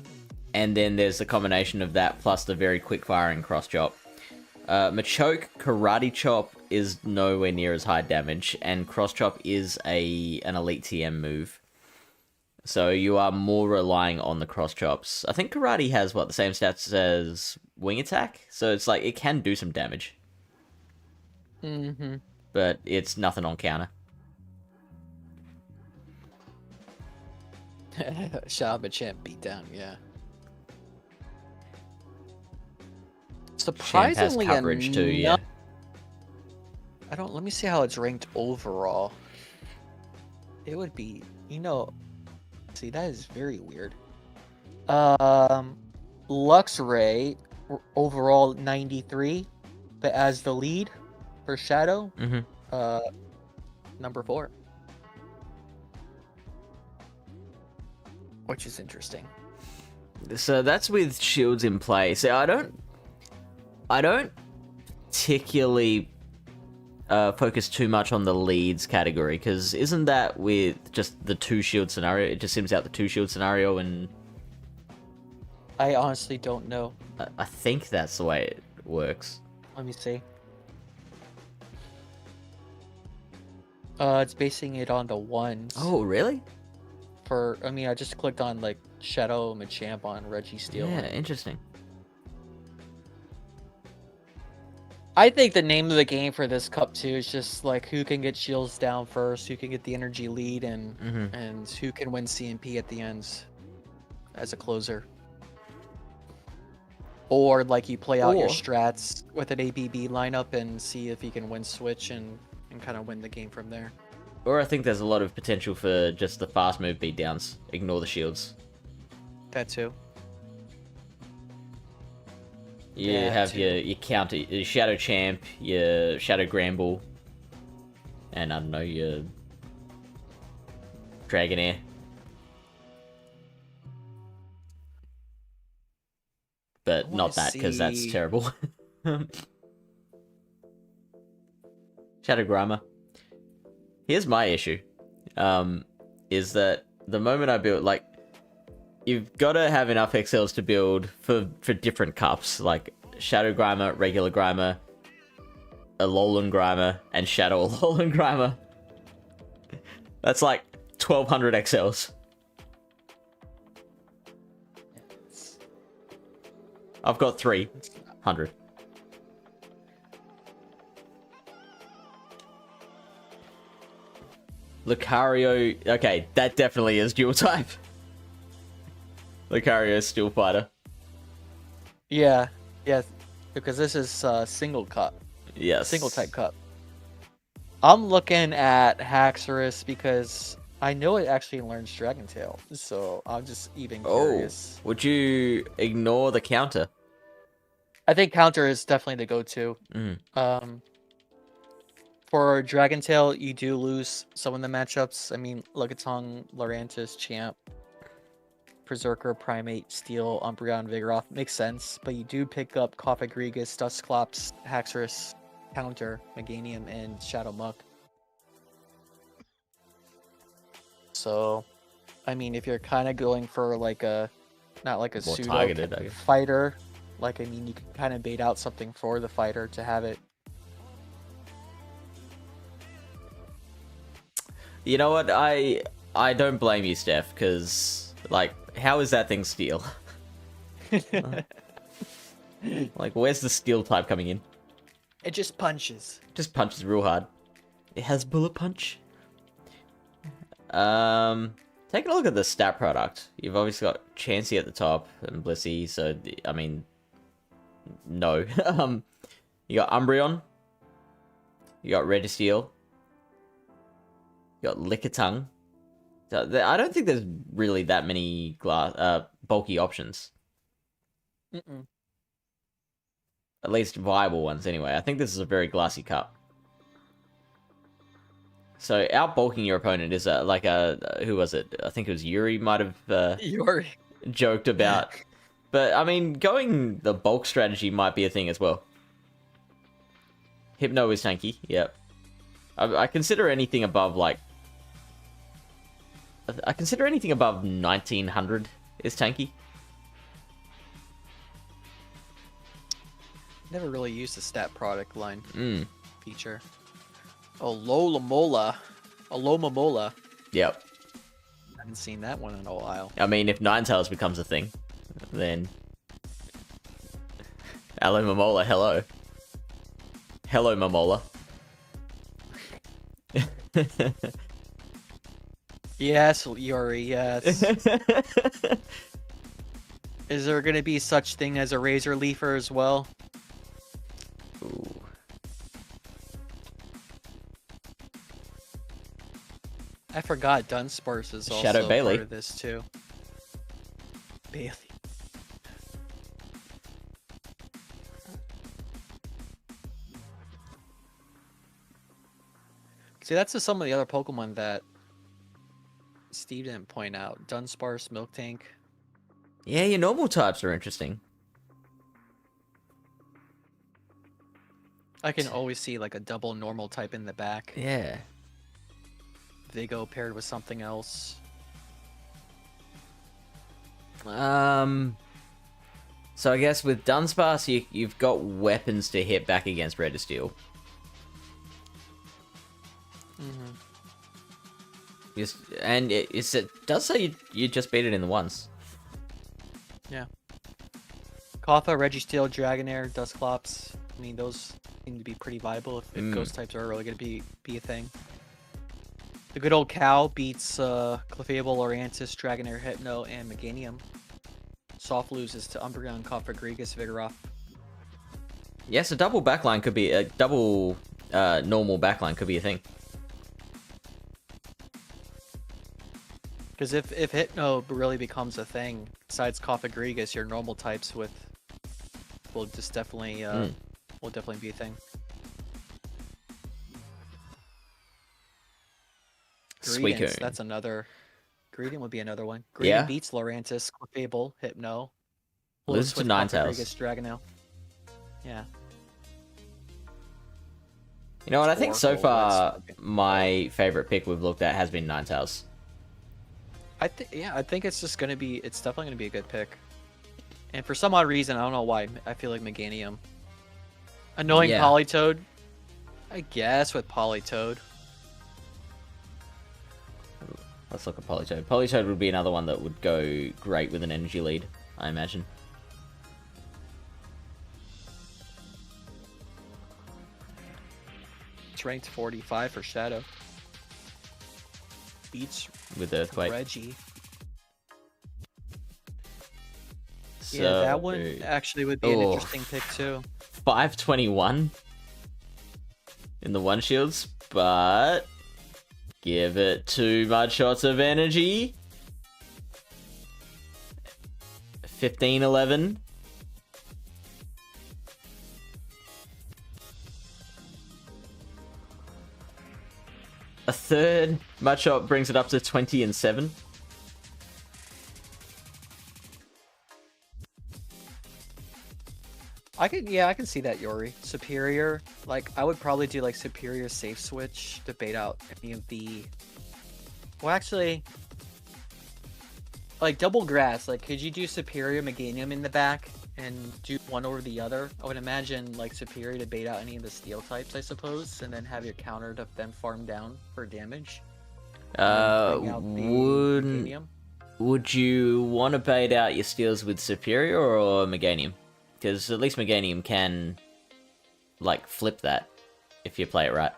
and then there's the combination of that plus the very quick firing cross chop. Machoke, Karate Chop is nowhere near as high damage, and cross chop is an elite TM move. So you are more relying on the cross chops. I think Karate has, the same stats as Wing Attack? So it's like, it can do some damage. Mm-hmm. But it's nothing on counter. Shout out Machamp beatdown, yeah. Surprisingly Champ has coverage too, yeah. Let me see how it's ranked overall. It would be, see, that is very weird. Luxray, overall 93, but as the lead for Shadow, number 4. Which is interesting. So that's with shields in play. So I don't particularly focus too much on the leads category, because isn't that with just the 2 shield scenario? It just sims out the 2 shield scenario, and I honestly don't know. I think that's the way it works. Let me see. It's basing it on the 1s. Oh, really? I just clicked on like Shadow Machamp on Registeel. Yeah, interesting. I think the name of the game for this cup too is just like who can get shields down first, who can get the energy lead, and who can win CMP at the ends as a closer. Or like you play out your strats with an ABB lineup and see if you can win switch and kind of win the game from there. Or I think there's a lot of potential for just the fast move beatdowns. Ignore the shields. That too. You have your counter, your Shadow Champ, your Shadow Gramble, and I don't know, your Dragonair. But not that, because that's terrible. Shadow Grimer. Here's my issue. Is that the moment I build, like, you've got to have enough XLs to build for different cups, like Shadow Grimer, regular Grimer, Alolan Grimer, and Shadow Alolan Grimer. That's like 1,200 XLs. I've got 300. Lucario, okay, that definitely is dual type. Lucario is Steel Fighter. Yeah, because this is single cup. Yes. Single type cup. I'm looking at Haxorus because I know it actually learns Dragon Tail, so I'm just even curious. Would you ignore the counter? I think counter is definitely the go-to. For Dragon Tail, you do lose some of the matchups. I mean, Lickitung, Lurantis, Champ, Berserker, Primate, Steel, Umbreon, Vigoroth. Makes sense, but you do pick up Cofagrigus, Dusclops, Haxorus, Counter, Meganium, and Shadow Muck. So, I mean, if you're kind of going for like a, not like a more pseudo targeted, fighter, like, I mean, you can kind of bait out something for the fighter to have it. You know what? I don't blame you, Steph, because like, how is that thing steel? Like, where's the steel type coming in? It just punches. Just punches real hard. It has bullet punch. Taking a look at the stat product. You've obviously got Chansey at the top and Blissey, so I mean, no. You got Umbreon. You got Registeel. You got Lickitung. So I don't think there's really that many bulky options. Mm-mm. At least viable ones, anyway. I think this is a very glassy cup. So outbulking your opponent is who was it? I think it was Yuri might have Yuri joked about. But I mean, going the bulk strategy might be a thing as well. Hypno is tanky. Yep. I consider anything above like. I consider anything above 1900 is tanky. Never really used the stat product line feature. Yep. I haven't seen that one in a while. I mean, if Ninetales becomes a thing, then Alola Momola, hello. Hello, Momola. Yes, Yuri, yes. Is there going to be such thing as a Razor Leafer as well? Ooh. I forgot Dunsparce is also Shadow Bailey. part of this too. Bailey. See, that's just some of the other Pokemon that Steve didn't point out. Dunsparce, Miltank. Yeah, your normal types are interesting. I can always see like a double normal type in the back. Yeah. Vigo paired with something else. So I guess with Dunsparce, you've got weapons to hit back against Registeel. And it does say you just beat it in the ones. Yeah. Kotha, Registeel, Dragonair, Dusclops. I mean, those seem to be pretty viable if ghost types are really going to be a thing. The good old cow beats Clefable, Oriantis, Dragonair, Hypno, and Meganium. Soft loses to Umbreon, Cofagrigus, Vigoroth. Yes, a double backline could be a double normal backline could be a thing. Because if Hypno really becomes a thing, besides Cofagrigus, your normal types will just definitely will definitely be a thing. Greedence, that's another. Greedent would be another one. Greedent beats Lurantis, Clefable, Hypno. Loses to Ninetales. Dragonelle. Yeah. You know what? I think so far my favorite pick we've looked at has been Ninetales. I think it's just gonna be. It's definitely gonna be a good pick. And for some odd reason, I don't know why, I feel like Meganium. Annoying Politoed. I guess with Politoed. Let's look at Politoed. Politoed would be another one that would go great with an energy lead, I imagine. It's ranked 45 for Shadow. Beats with Earthquake. Reggie. So, yeah, that one actually would be an interesting pick too. 521 in the one shields, but give it 2 mud shots of energy. 1511. A third mud shot brings it up to 20 and 7. I can see that, Yori. Superior, like I would probably do like Superior safe switch to bait out any of the. Well, actually, like double grass. Like, could you do Superior Meganium in the back and do one over the other? I would imagine like Superior to bait out any of the steel types, I suppose, and then have your counter to then farm down for damage. and then bring out the Wouldn't... Meganium. Would you want to bait out your steals with Superior or Meganium? Because at least Meganium can, like, flip that if you play it right.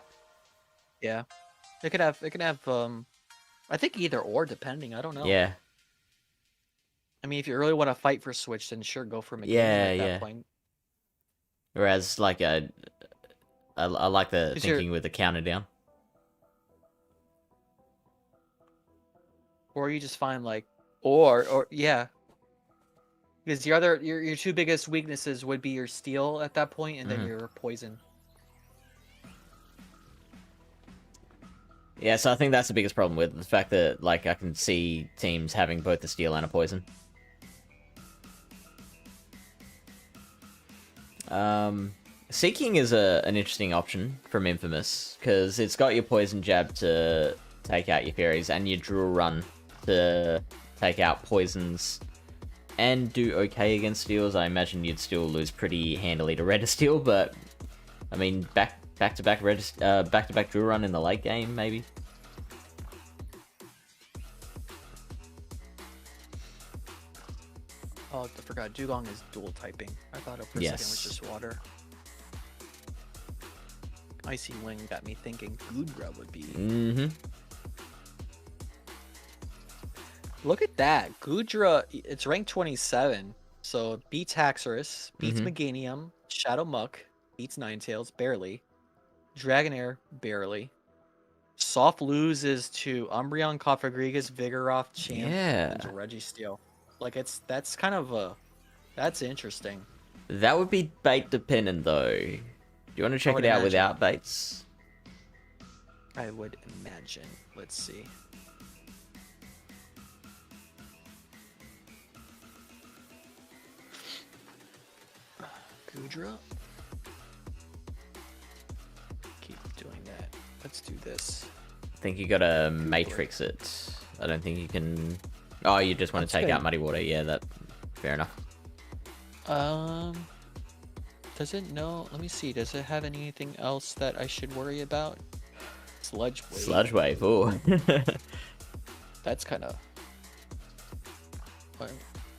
Yeah, it could have. I think either or, depending. I don't know. Yeah. I mean, if you really want to fight for Switch, then sure, go for Meganium Yeah, at that yeah. point. Whereas, like, I like the 'Cause thinking with the counter down. Or you just find like, or yeah, because your two biggest weaknesses would be your steel at that point, and then your poison. Yeah, so I think that's the biggest problem with the fact that, like, I can see teams having both the steel and a poison. Seeking is an interesting option from Infamous, because it's got your poison jab to take out your fairies, and your drill run to take out poisons, and do okay against steals. I imagine you'd still lose pretty handily to Red Steel, but I mean, back-to-back drill run in the late game, maybe. Oh, I forgot. Dugong is dual typing. I thought it for a second was just water. Icy Wing got me thinking Goodra would be. Look at that. Goodra, it's ranked 27. So it beats Haxorus, beats Meganium, Shadow Muck, beats Ninetales, barely. Dragonair, barely. Soft loses to Umbreon, Cofagrigus, Vigoroth, Champ, and Registeel. Like, that's kind of that's interesting. That would be bait dependent, though. Do you want to check it out without baits? I would imagine. Let's see. Goodra? Keep doing that. Let's do this. I think you gotta matrix it. I don't think you can... Oh, you just want to take out Muddy Water. Yeah, that... Fair enough. Does it know? Let me see. Does it have anything else that I should worry about? Sludge Wave. Sludge Wave, ooh. That's kind of...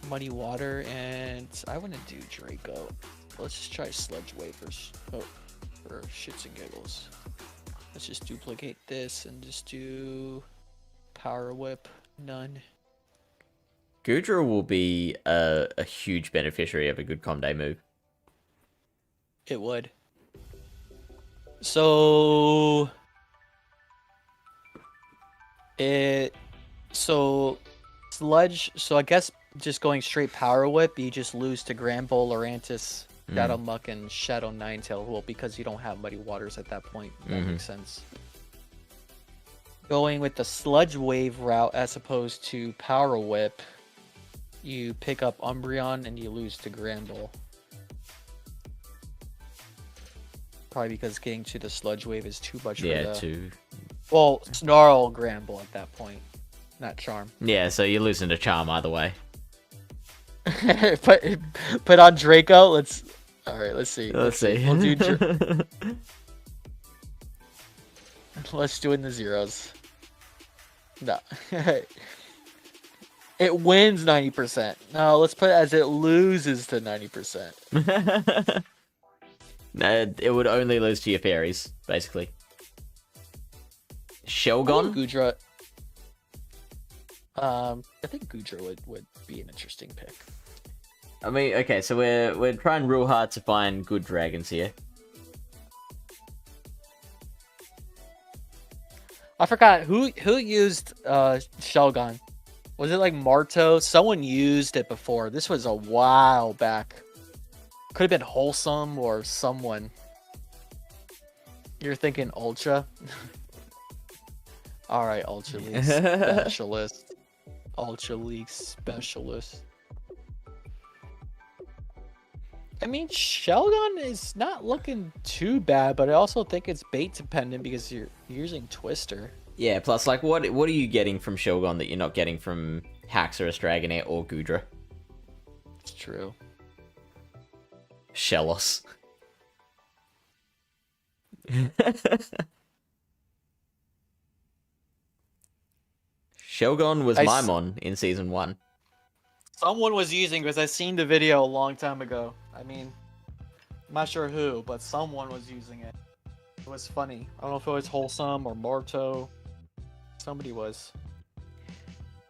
Muddy Water, and I want to do Draco. Let's just try Sludge Wave for shits and giggles. Let's just duplicate this and just do Power Whip. None. Goodra will be a huge beneficiary of a good Comday move. It would. So... Sludge... So I guess just going straight Power Whip, you just lose to Granbull, Lurantis, Shadow Muck, and Shadow Ninetail. Well, because you don't have Muddy Waters at that point. That makes sense. Going with the Sludge Wave route as opposed to Power Whip, you pick up Umbreon and you lose to Granbull. Probably because getting to the Sludge Wave is too much for the... Well, Snarl Granbull at that point, not Charm. Yeah, so you're losing to Charm either way. put on Draco. Let's... Alright, let's see. Let's see. We'll do... Let's do it in the zeros. No. It wins 90%. No, let's put it as it loses to 90%. No, it would only lose to your fairies, basically. Shelgon? Goodra. I think Goodra would be an interesting pick. I mean, okay, so we're trying real hard to find good dragons here. I forgot who used Shelgon. Was it like Marto? Someone used it before. This was a while back. Could have been Wholesome or someone. You're thinking Ultra? Alright, Ultra League Specialist. Ultra League Specialist. I mean, Shelgon is not looking too bad, but I also think it's bait dependent because you're using Twister. Yeah, plus, like, what are you getting from Shelgon that you're not getting from Haxorus, Dragonair, or Goodra? It's true. Shellos. Shelgon was I my s- mon in season 1. Someone was using, because I seen the video a long time ago. I mean, I'm not sure who, but someone was using it. It was funny. I don't know if it was Wholesome or Morto. Somebody was.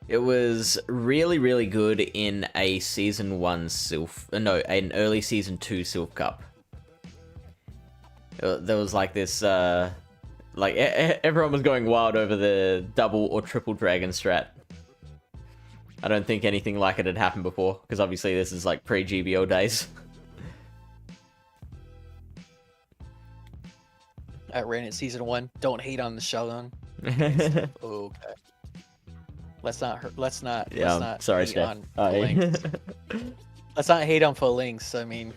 It was really, really good in a season 1 Silph. No, an early season 2 Silph Cup. There was like this, like everyone was going wild over the double or triple dragon strat. I don't think anything like it had happened before, because obviously this is like pre-GBL days. I ran it season 1. Don't hate on the Shogun. Okay. Let's not hurt. Let's not. Yeah, let's not sorry, hate Steph. on Phalanx. Let's not hate on Phalanx. I mean,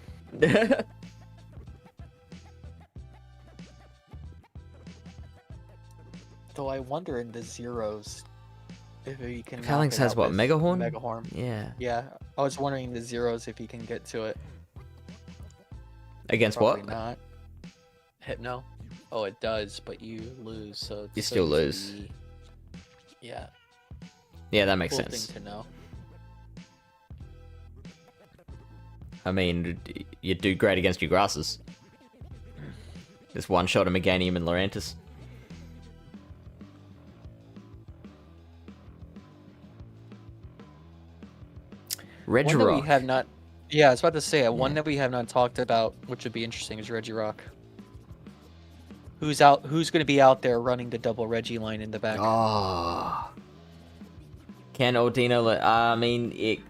though I wonder in the zeros if he can. Phalanx knock it has out what, with Megahorn? Megahorn. Yeah. Yeah, I was wondering the zeros if he can get to it. Against Probably what? not. Hypno. Oh, it does, but you lose, so it's You so still lose. easy. Yeah. Yeah, that makes Cool sense. thing to know. I mean, you do great against your grasses. Just one shot of Meganium and Lorantis. One that we Regirock. have not. Yeah, I was about to say one that we have not talked about, which would be interesting, is Regirock. Who's out? Who's going to be out there running the double Reggie line in the back? Oh. Can Ordino I mean, it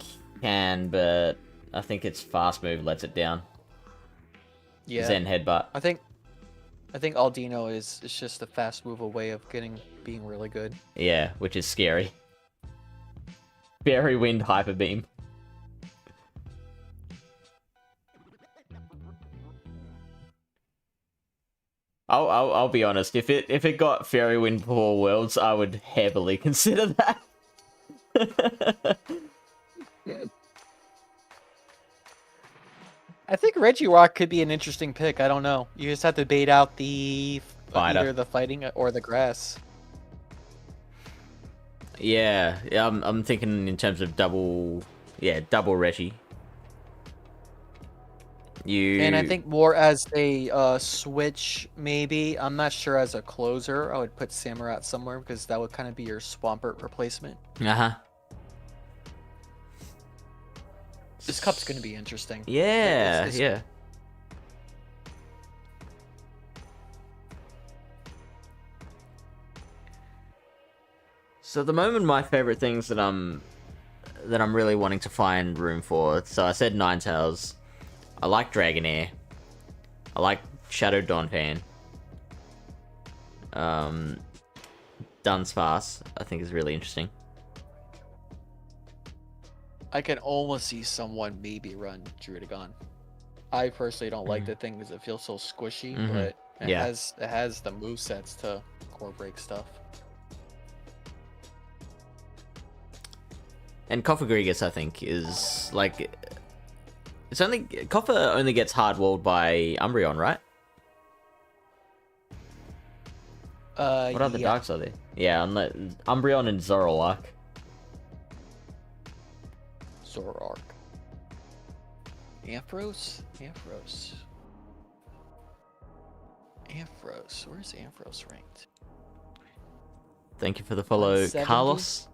can, but I think its fast move lets it down. Yeah. Zen Headbutt. I think Aldino is just a fast move away of being really good. Yeah, which is scary. Fairy Wind Hyper Beam. I'll be honest. If it got Fairy Wind before Worlds, I would heavily consider that. I think Regirock could be an interesting pick. I don't know. You just have to bait out the Fighter. either the fighting or the grass. Yeah, I'm thinking in terms of double Reggie. And I think more as a switch, maybe. I'm not sure as a closer. I would put Samurott somewhere because that would kind of be your Swampert replacement. Uh-huh. This cup's going to be interesting. Yeah, It's- yeah. So at the moment, my favorite things that I'm really wanting to find room for. So I said Ninetales. I like Dragonair. I like Shadow Donphan. Dunsparce, I think is really interesting. I can almost see someone maybe run Druidigon. I personally don't like the thing because it feels so squishy, but it has the movesets to core break stuff. And Cofagrigus, I think, is like Coffa only gets hard walled by Umbreon, right? What other darks are there? Yeah, unless Umbreon and Zoroark. Zoroark. Ampharos? Where's Ampharos ranked? Thank you for the follow, 170? Carlos.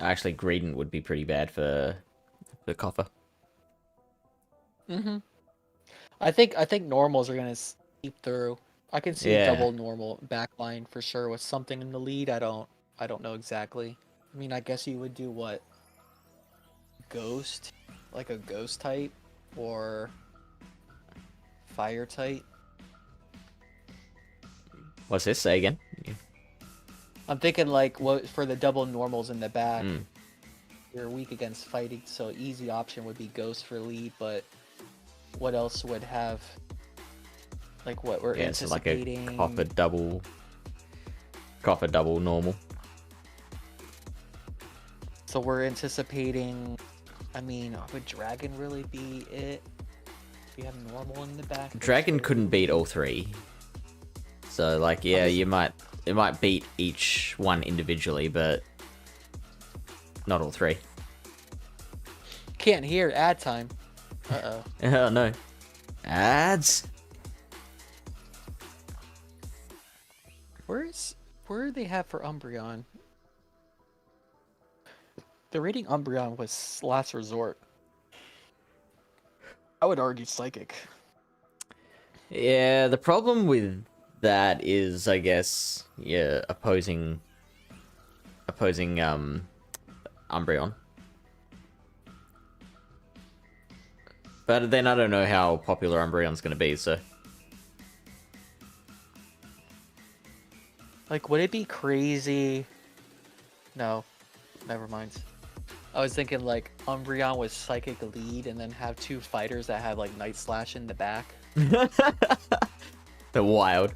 Actually, Greedent would be pretty bad for Coffa. Mm-hmm. I think normals are gonna seep through. I can see double normal backline for sure with something in the lead. I don't know exactly. I mean, I guess you would do what? Ghost? Like a ghost type? Or fire type? What's this? Say again. I'm thinking like what for the double normals in the back. You're weak against fighting, so easy option would be ghost for lead, but what else would have like what we're anticipating? So like a Coffa double normal. So we're anticipating, I mean, would Dragon really be it? We have normal in the back. Dragon couldn't beat all three. So like, yeah, it might beat each one individually, but not all three. Can't hear ad time. Uh-oh. Oh no. Ads? Where do they have for Umbreon? The rating Umbreon was last resort. I would argue Psychic. Yeah, the problem with that is, I guess, yeah, opposing Umbreon. But then I don't know how popular Umbreon's gonna be, so. Like, would it be crazy? No, never mind. I was thinking like Umbreon with Psychic lead and then have two fighters that have like Night Slash in the back. The wild.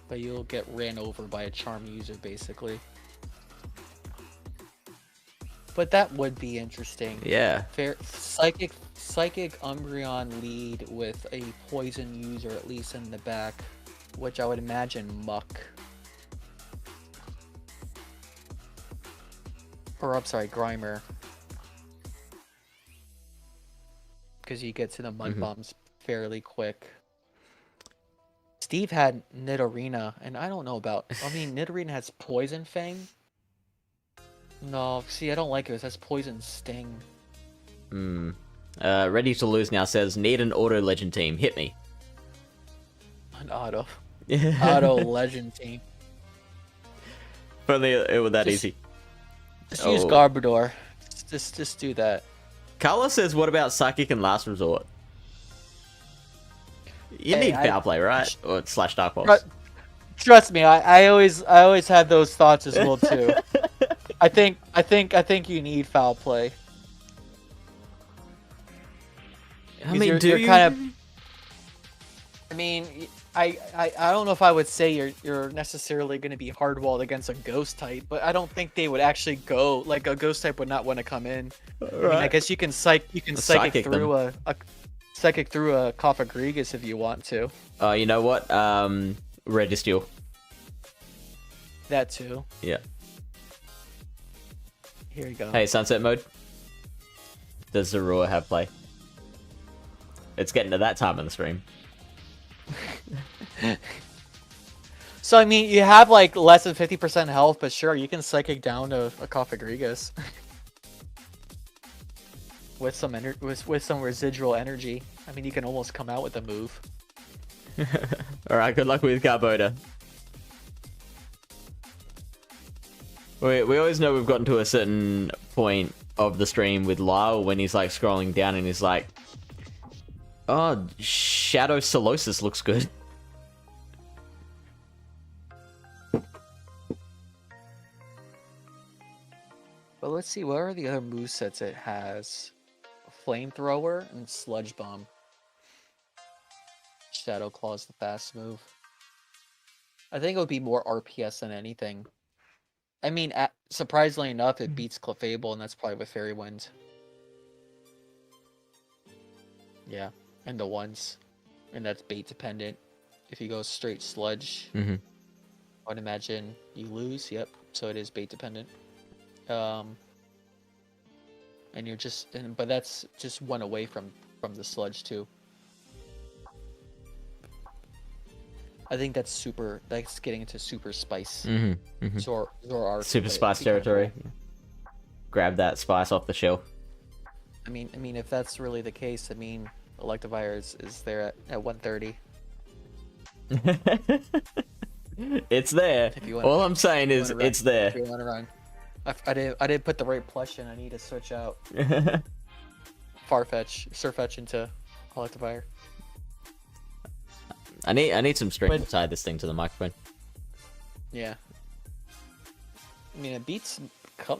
But you'll get ran over by a Charm user basically. But that would be interesting. Yeah. Fair Psychic Umbreon lead with a poison user at least in the back, which I would imagine Muck. Or I'm sorry, Grimer. Because you get to the Mud Bombs fairly quick. Steve had Nidorina, and I don't know about... I mean, Nidorina has Poison Fang. No, see, I don't like it. It has Poison Sting. Ready to Lose now says, need an auto legend team. Hit me. An auto. Auto legend team. If only it were that easy. Just use Garbodor. Just do that. Carla says, what about Psychic and Last Resort? You need Foul Play, right? Or slash Dark Pulse. Trust me, I always had those thoughts as well too. I think you need Foul Play. I mean, you're kind of. I mean, I don't know if I would say you're necessarily going to be hardwalled against a Ghost type, but I don't think they would actually go like a Ghost type would not want to come in. Right. I mean, I guess you can psychic through a Cofagrigus if you want to. Oh, you know what? Registeel. That too. Yeah. Here you go. Hey, Sunset Mode. Does Zorua have play? It's getting to that time in the stream. So I mean, you have like less than 50% health, but sure, you can psychic down to a Cofagrigus with some residual energy. I mean, you can almost come out with a move. All right, good luck with Carbota. We always know we've gotten to a certain point of the stream with Lyle when he's like scrolling down and he's like, "Oh, Shadow Solosis looks good." But let's see, what are the other movesets it has? Flamethrower and Sludge Bomb. Shadow Claw is the fast move. I think it would be more RPS than anything. I mean, surprisingly enough, it beats Clefable, and that's probably with Fairy Wind. Yeah, and the ones. And that's bait dependent. If you go straight Sludge, I would imagine you lose. Yep, so it is bait dependent. And you're but that's just one away from the Sludge too. I think that's getting into super spice. Zoroark Super spice territory. Cool. Grab that spice off the shelf. I mean, if that's really the case, I mean, Electivire is there at 130. It's there. All I'm saying is it's there. If you want to run. I didn't put the right plush in. I need to switch out Surfetch into Electivire. I need some string to tie this thing to the microphone. Yeah. I mean, it beats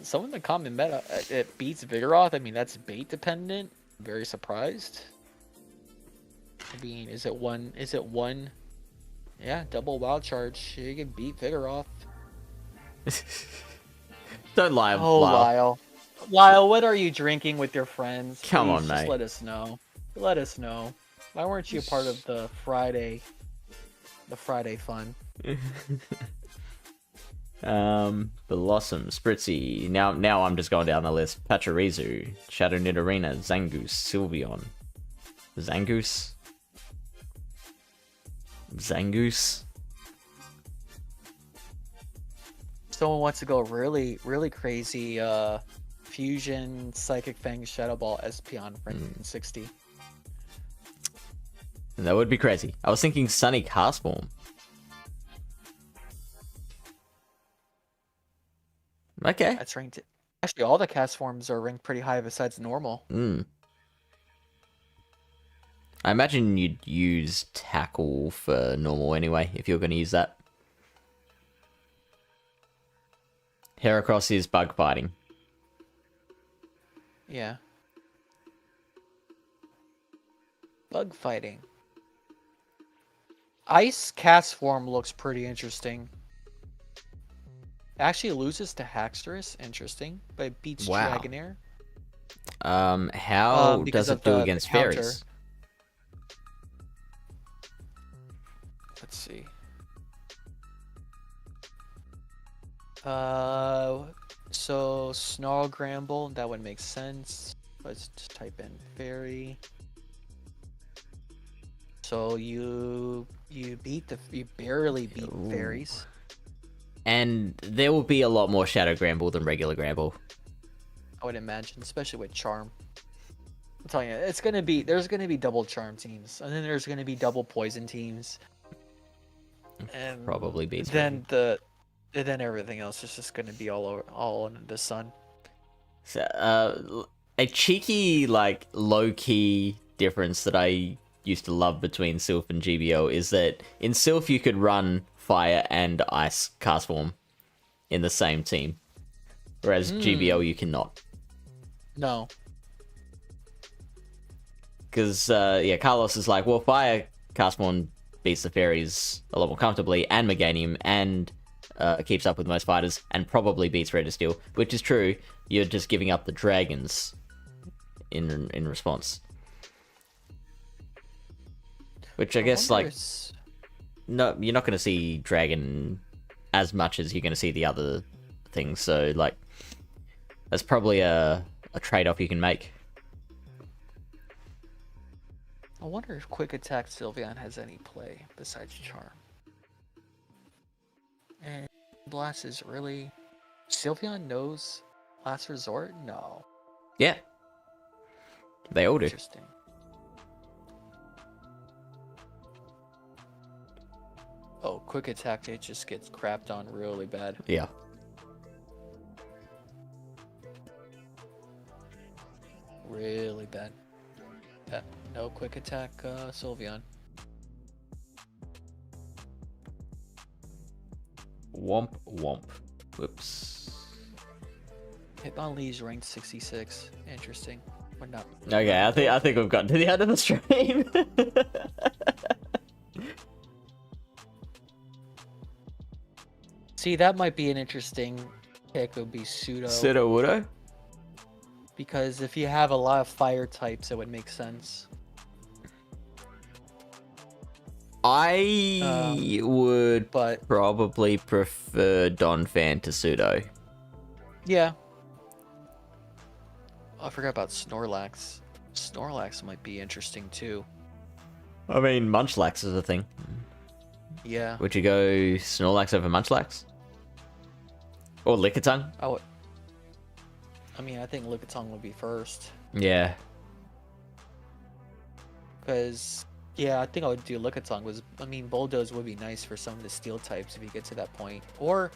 some of the common meta. It beats Vigoroth. I mean, that's bait dependent. I'm very surprised. I mean, is it one? Yeah, double wild charge. You can beat Vigoroth. Don't lie, oh, Lyle. Lyle, what are you drinking with your friends? Come Please, on, just mate. let us know. Let us know. Why weren't you part of the Friday fun? Blossom, Spritzy. Now I'm just going down the list. Pachirisu, Shadow Nidorina, Zangoose, Sylveon. Zangoose? Zangoose? Someone wants to go really, really crazy. Fusion, Psychic Fang, Shadow Ball, Espeon for 60. That would be crazy. I was thinking Sunny Castform. Okay. That's ranked. Actually, all the cast forms are ranked pretty high besides normal. I imagine you'd use Tackle for normal anyway, if you're going to use that. Heracross is bug fighting. Yeah. Bug fighting. Ice cast form looks pretty interesting. Actually loses to Haxorus, interesting, but it beats Wow. Dragonair. How Because does it of do the against counter. fairies? Let's see. So Snarl Gramble, that would make sense. Let's just type in fairy. So you barely beat fairies. And there will be a lot more Shadow Gramble than regular Gramble. I would imagine, especially with Charm. I'm telling you, there's gonna be double Charm teams, and then there's gonna be double Poison teams, and Probably beats then then everything else is just gonna be all under the sun. So, a cheeky, like, low-key difference that I used to love between Silph and GBL is that in Silph you could run Fire and Ice cast form in the same team, whereas GBL you cannot. No. Because, Carlos is like, well, Fire cast form beats the fairies a lot more comfortably, and Meganium, and keeps up with most fighters, and probably beats Registeel, which is true. You're just giving up the dragons in response. Which I guess, like, no, you're not going to see dragon as much as you're going to see the other things, so, like, that's probably a trade-off you can make. I wonder if Quick Attack Sylveon has any play besides Charm. And Blast is really... Sylveon knows Last Resort? No. Yeah. They all do. Interesting. Oh, Quick Attack, it just gets crapped on really bad. Yeah. Really bad. Yeah, no Quick Attack Sylveon. Womp womp. Whoops. Hitmonlee's ranked 66. Interesting. We're not. Okay, I think we've gotten to the end of the stream. See, that might be an interesting pick. It would be Pseudo. Pseudo-Wudo? Because if you have a lot of fire types, it would make sense. I would But probably prefer Donphan to Pseudo. yeah. I forgot about Snorlax. Snorlax might be interesting too. I mean, Munchlax is a thing. Yeah. Would you go Snorlax over Munchlax? Or Lickitung? I mean, I think Lickitung would be first. Yeah. Because, yeah, I think I would do Lickitung. I mean, Bulldoze would be nice for some of the steel types if you get to that point. Or,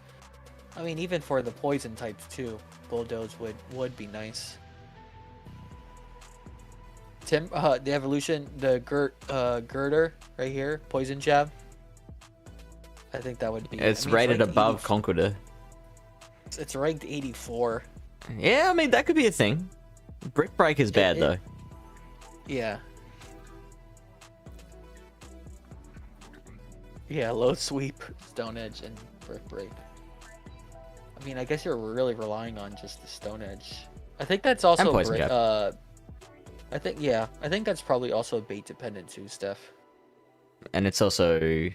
I mean, even for the poison types too, Bulldoze would be nice. Tim, the evolution, the Girder right here, Poison Jab. I think that would be. It's I mean, rated ranked above 80 Conqueror. It's ranked 84. Yeah, I mean, that could be a thing. Brick Break is bad, though. Yeah. Yeah, low sweep, Stone Edge, and Brick Break. I mean, I guess you're really relying on just the Stone Edge. I think that's also poison jab. I think that's probably also bait dependent too, Steph. And it's also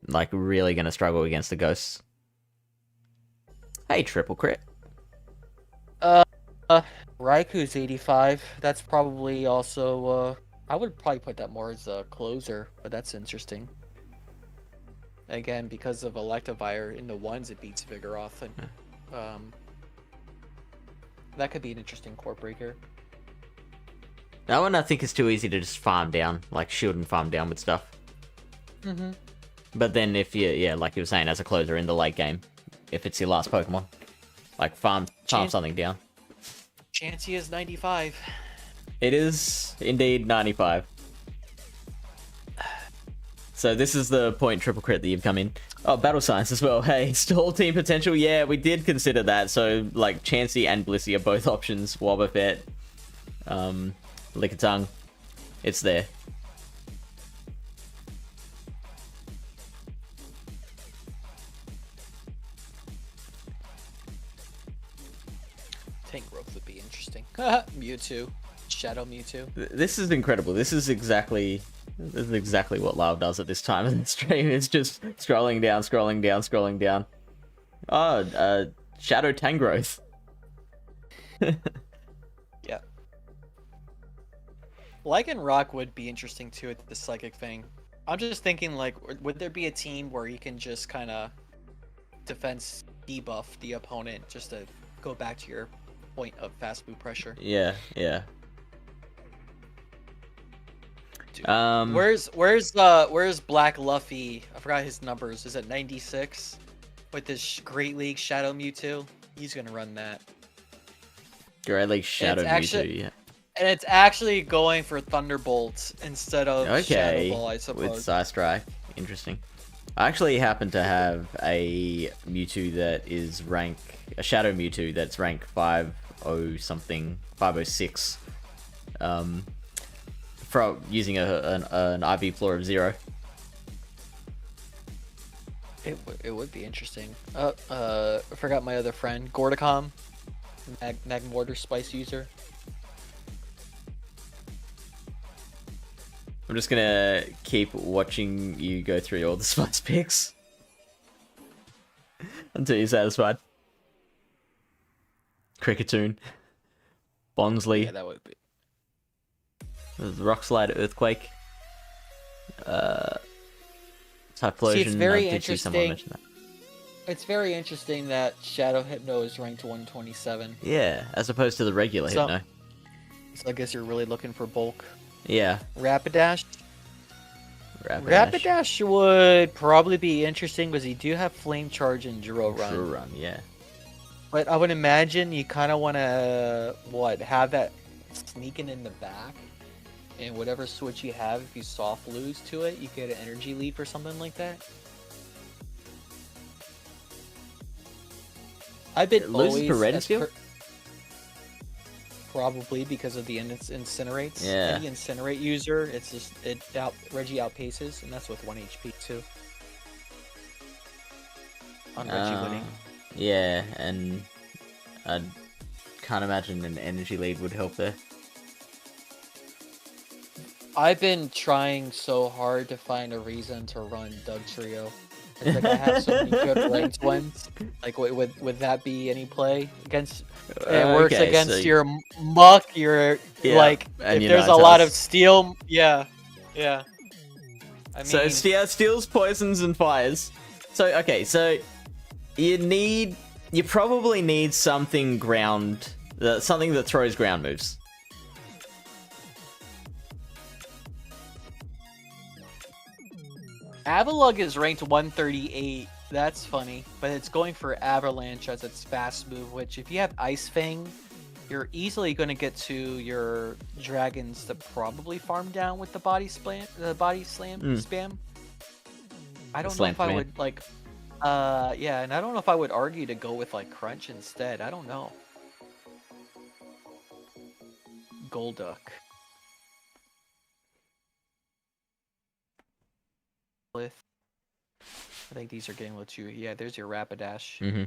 like really gonna struggle against the ghosts. Hey, triple crit. Raiku's 85. That's probably also I would probably put that more as a closer, but that's interesting. Again, because of Electivire in the ones, it beats Vigoroth, and that could be an interesting core breaker. That one I think is too easy to just farm down, like shield and farm down with stuff. Mm-hmm. But then if you, like you were saying, as a closer in the late game, if it's your last Pokemon, like farm something down. Chansey is 95. It is indeed 95. So this is the point triple crit that you've come in. Oh, battle science as well. Hey, stall team potential. Yeah, we did consider that. So like Chansey and Blissey are both options. Wobbuffet, Lickitung, it's there. Tank growth would be interesting. Mewtwo. Shadow Mewtwo. This is incredible. This is exactly what Lyle does at this time of the stream. It's just scrolling down, scrolling down, scrolling down. Oh, Shadow Tangrowth. Yeah. Lycanroc would be interesting too at the psychic thing. I'm just thinking, like, would there be a team where you can just kind of defense debuff the opponent just to go back to your point of fast move pressure? Yeah, yeah. Dude, where's Black Luffy? I forgot his numbers. Is it 96? With this Great League Shadow Mewtwo, he's gonna run that. Great League Shadow Mewtwo, yeah. And it's actually going for Thunderbolt instead of Shadow Ball, I suppose. With Psystrike. Interesting. I actually happen to have a Mewtwo that is a Shadow Mewtwo that's rank 5.0 something, 506. For using an IV floor of 0. It would be interesting. I forgot my other friend, Gordicom, Magmortar Spice user. I'm just gonna keep watching you go through all the spice picks until you're satisfied. Cricketune, Bonsley. Yeah, that would be. There's Rock Slide, Earthquake. Typhlosion. See, it's very I did see someone mention that. It's very interesting that Shadow Hypno is ranked 127. Yeah, as opposed to the regular Hypno. So I guess you're really looking for bulk. Yeah. Rapidash would probably be interesting because you do have Flame Charge and Duro Run. Duro Run, yeah. But I would imagine you kind of want to, have that sneaking in the back. And whatever switch you have, if you soft lose to it, you get an energy leap or something like that. I've been loses Parental? Probably because of the incinerates. Yeah. Any incinerate user, it's just Reggie outpaces, and that's with 1 HP too. On Reggie winning. Yeah, and I can't imagine an energy lead would help there. I've been trying so hard to find a reason to run Doug Trio. It's like I have so many good ranked ones. Like, would that be any play against? It works against your Muck. Your like, if there's a lot of steel. Yeah. I mean, so steals, poisons, and fires. So okay, so you probably need something something that throws ground moves. Avalugg is ranked 138. That's funny, but it's going for Avalanche as its fast move, which if you have Ice Fang, you're easily going to get to your dragons to probably farm down with the body slam spam. I don't know if I would like and I don't know if I would argue to go with like Crunch instead. I don't know. Golduck. I think these are getting what you. Yeah, there's your Rapidash. Mm-hmm.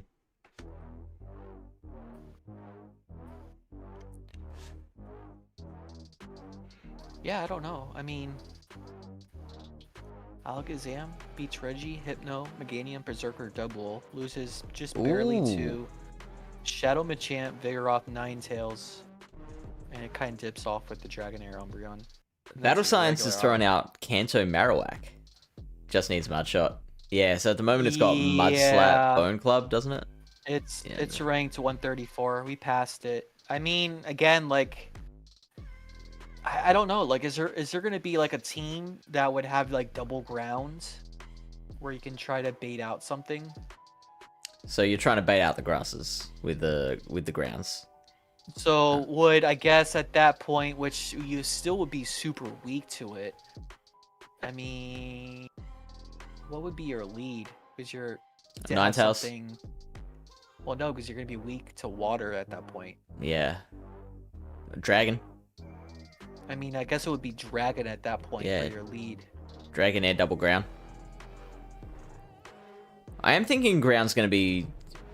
Yeah, I don't know. I mean, Alakazam beats Reggie, Hypno, Meganium, Berserker, Double. Loses just barely Ooh. to Shadow Machamp, Vigoroth, Ninetales. And it kind of dips off with the Dragonair Umbreon. Battle Science is throwing out Kanto Marowak. Just needs Mud Shot. Yeah, so at the moment it's got Mud Slap Bone Club, doesn't it? It's ranked 134. We passed it. I mean, again, like I don't know. Like, is there gonna be like a team that would have like double grounds where you can try to bait out something? So you're trying to bait out the grasses with the grounds. So would, I guess at that point, which you still would be super weak to it. I mean, what would be your lead? Because you're Ninetales. Well, no, because you're gonna be weak to water at that point. Yeah. Dragon. I mean, I guess it would be Dragon at that point for your lead. Dragon Air double ground. I am thinking ground's going to be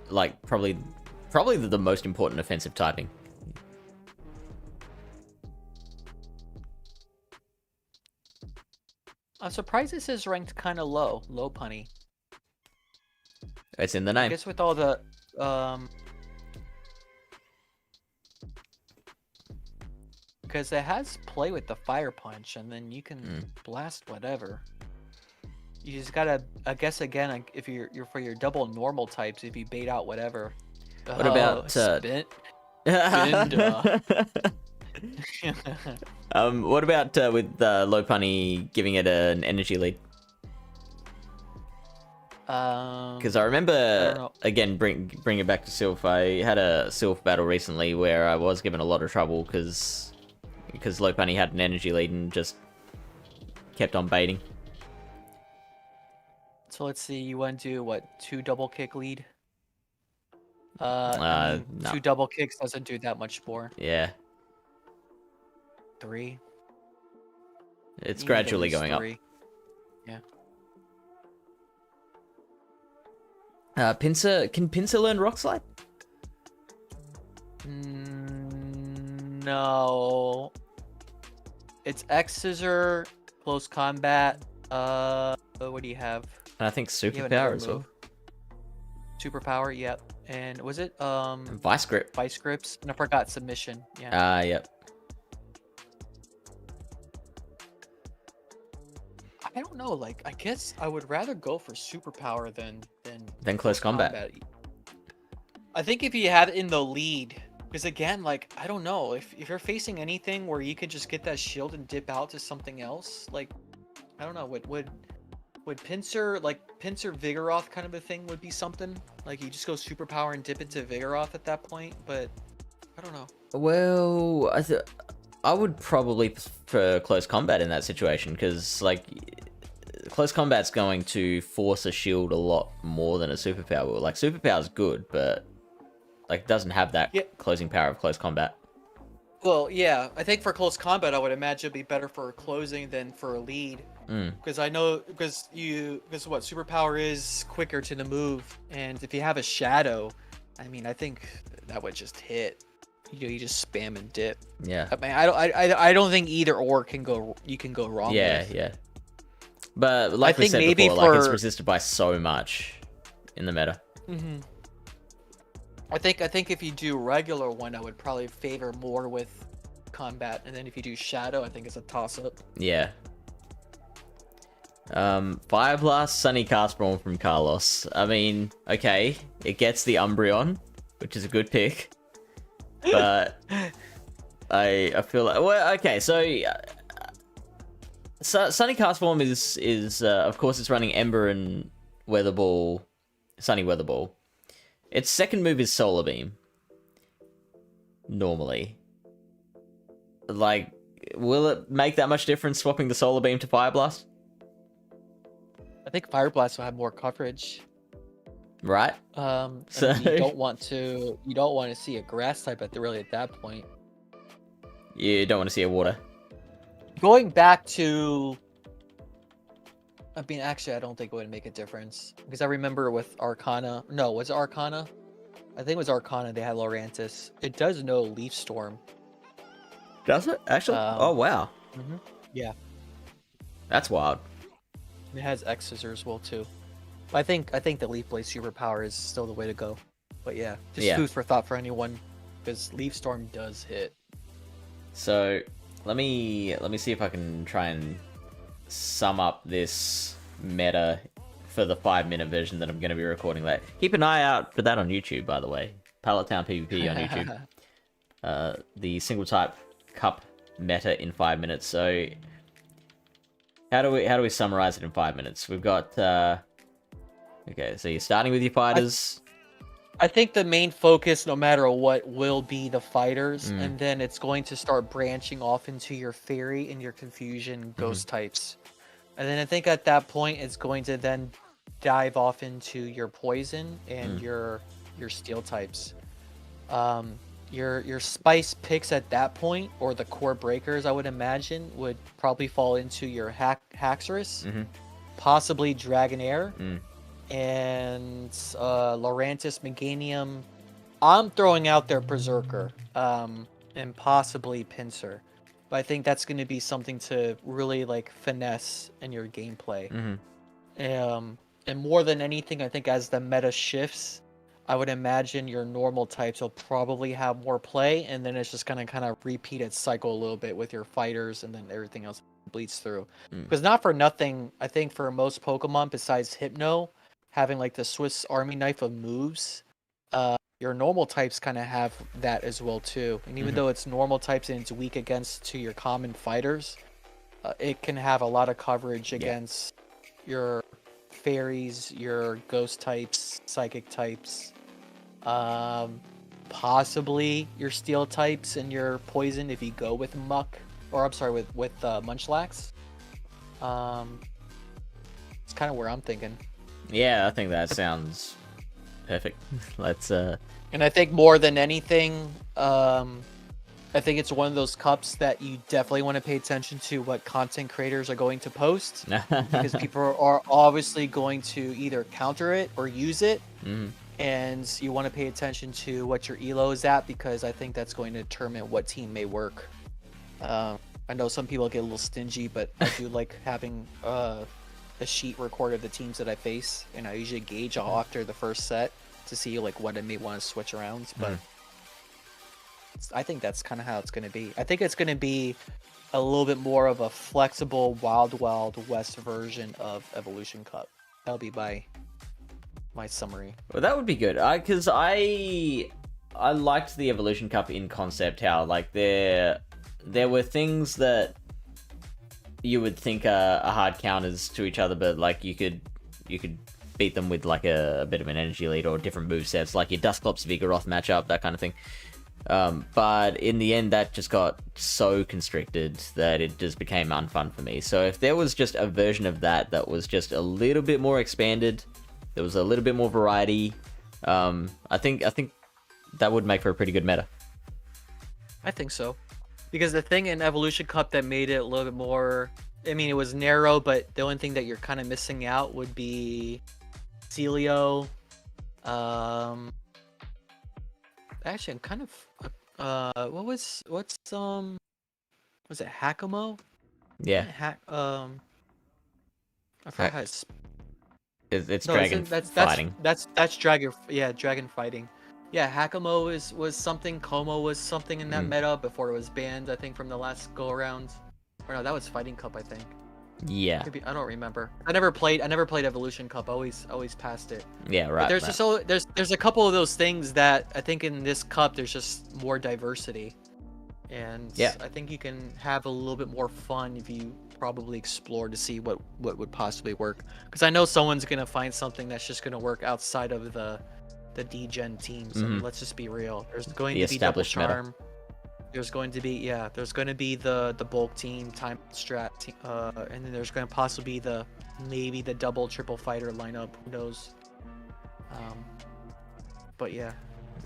like probably the most important offensive typing. I'm surprised this is ranked kind of low punny. It's in the name. I guess with all the because it has play with the fire punch, and then you can blast whatever. You just gotta, I guess again, like, if you're for your double normal types, if you bait out whatever. What about Spin? What about with low punny giving it an energy lead? Because I remember, again, bring it back to Silph. I had a Silph battle recently where I was given a lot of trouble because low punny had an energy lead and just kept on baiting. So let's see, you want to do what, 2 double kick lead? No. 2 double kicks doesn't do that much more. Yeah. 3. It's gradually going 3. up. Pinsir, can Pinsir learn Rock Slide? No. It's X Scissor, Close Combat. What do you have? And I think Superpower as well. Superpower, yep. And was it Vice Grip? Vice Grips, and I forgot Submission. Yeah. Yep. I don't know. Like, I guess I would rather go for Superpower than Close Combat. I think if you had it in the lead, because again, like, I don't know, if you're facing anything where you could just get that shield and dip out to something else, like, I don't know, would Pinsir, like, Pinsir Vigoroth kind of a thing would be something? Like, you just go Superpower and dip into Vigoroth at that point, but I don't know. Well, I would probably prefer Close Combat in that situation, because, like, Close Combat's going to force a shield a lot more than a Superpower will. Like, Superpower's good, but, like, it doesn't have that closing power of Close Combat. Well, yeah, I think for Close Combat, I would imagine it'd be better for closing than for a lead. Because I know, because what Superpower is quicker to the move, and if you have a Shadow, I mean, I think that would just hit. You just spam and dip. Yeah. I mean, I don't think either or you can go wrong. Yeah, with. Yeah. But like we said before, like, it's resisted by so much in the meta. I think if you do regular one, I would probably favor more with combat, and then if you do Shadow, I think it's a toss-up. Yeah. Fire Blast, Sunny Castbrawn from Carlos. I mean, okay, it gets the Umbreon, which is a good pick, but I feel like, well, okay, so Sunny Castbrawn is of course it's running Ember and Weather Ball, Sunny Weather Ball. Its second move is Solar Beam. Normally, like, will it make that much difference swapping the Solar Beam to Fire Blast? I think Fire Blast will have more coverage, right? So I mean, you don't want to see a Grass type at that point. You don't want to see a Water. Going back to, I mean, actually, I don't think it would make a difference, because I remember with Arcana. No, was it Arcana? I think it was Arcana. They had Lurantis. It does know Leaf Storm. Does it actually? Oh wow. Yeah, That's wild. it has X scissors as well too. I think the Leaf Blade superpower is still the way to go. But yeah, just Yeah. food for thought for anyone, because Leaf Storm does hit. So let me see if I can try and sum up this meta for the 5-minute version that I'm going to be recording later. Keep an eye out for that on YouTube, by the way. Pallet Town PvP on YouTube. The single type cup meta in 5 minutes. So how do we summarize it in 5 minutes? We've got okay, so you're starting with your fighters. I think the main focus, no matter what, will be the fighters, and then it's going to start branching off into your fairy and your confusion ghost types. And then I think at that point, it's going to then dive off into your poison and your steel types. Your spice picks at that point, or the core breakers, I would imagine, would probably fall into your Haxorus, possibly Dragonair, and Lorantis, Meganium. I'm throwing out there Berserker, and possibly Pinsir. But I think that's going to be something to really like finesse in your gameplay. And more than anything, I think as the meta shifts, I would imagine your normal types will probably have more play, and then it's just gonna kind of repeat its cycle a little bit with your fighters, and then everything else bleeds through. Because not for nothing, I think for most Pokemon besides Hypno, having like the Swiss Army knife of moves, your normal types kind of have that as well too. And even though it's normal types and it's weak against to your common fighters, it can have a lot of coverage against your fairies, your ghost types, psychic types, possibly your steel types and your poison if you go with muck, or I'm sorry, with Munchlax. It's kind of where I'm thinking. Yeah, I think that sounds perfect. Let's And I think more than anything, I think it's one of those cups that you definitely want to pay attention to what content creators are going to post, because people are obviously going to either counter it or use it, and you want to pay attention to what your elo is at, because I think that's going to determine what team may work. I know some people get a little stingy, but I do like having a sheet record of the teams that I face, and I usually gauge after the first set to see like what I may want to switch around, but I think that's kind of how it's going to be. I think it's going to be a little bit more of a flexible Wild West version of Evolution Cup. That'll be my summary. Well, that would be good. Because I liked the Evolution Cup in concept. How like there were things that you would think are hard counters to each other, but like you could beat them with like a bit of an energy lead or different movesets, like your Dusclops Vigoroth matchup, that kind of thing. But in the end, that just got so constricted that it just became unfun for me. So if there was just a version of that was just a little bit more expanded, there was a little bit more variety, I think that would make for a pretty good meta. I think so. Because the thing in Evolution Cup that made it a little bit more, I mean, it was narrow, but the only thing that you're kind of missing out would be Celio. Actually, I'm kind of, was it Hakamo? Yeah. I forgot how it's... It's No, dragon fighting. That's dragon. Yeah, dragon fighting. Yeah, Hakamo was something. Como was something in that meta before it was banned, I think, from the last go around. Or no, that was Fighting Cup, I think. Yeah. Maybe, I don't remember. I never played Evolution Cup. Always passed it. Yeah, right. But there's a couple of those things that I think in this cup there's just more diversity, and I think you can have a little bit more fun if you probably explore to see what would possibly work. Because I know someone's gonna find something that's just gonna work outside of the D-Gen teams. I mean, let's just be real. There's going to be Double Charm. Meta. There's going to be the bulk team, time strat, and then there's going to possibly be maybe the double triple fighter lineup. Who knows? But yeah,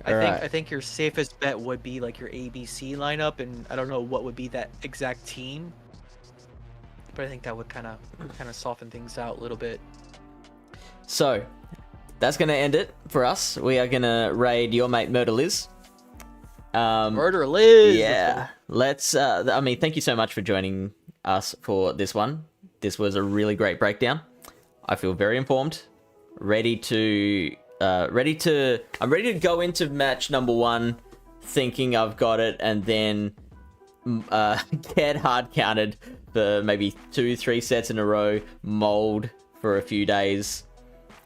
I think your safest bet would be like your ABC lineup, and I don't know what would be that exact team, but I think that would kind of soften things out a little bit. So that's going to end it for us. We are going to raid your mate Murder Liz. Murder Liz. Yeah. Let's I mean, thank you so much for joining us for this one. This was a really great breakdown. I feel very informed, I'm ready to go into match number 1 thinking I've got it, and then get hard counted for maybe 2-3 sets in a row, mold for a few days,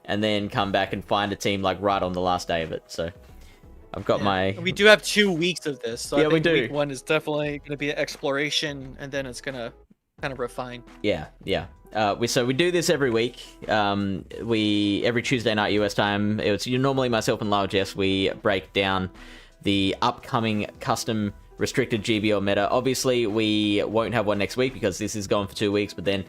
and then come back and find a team like right on the last day of it. So I've got my... We do have 2 weeks of this, so yeah, I think we do. week 1 is definitely going to be an exploration, and then it's going to kind of refine. Yeah. We do this every week. Every Tuesday night US time. It's normally myself and LyleJeffsIII. We break down the upcoming custom restricted GBL meta. Obviously, we won't have one next week because this is gone for 2 weeks. But then,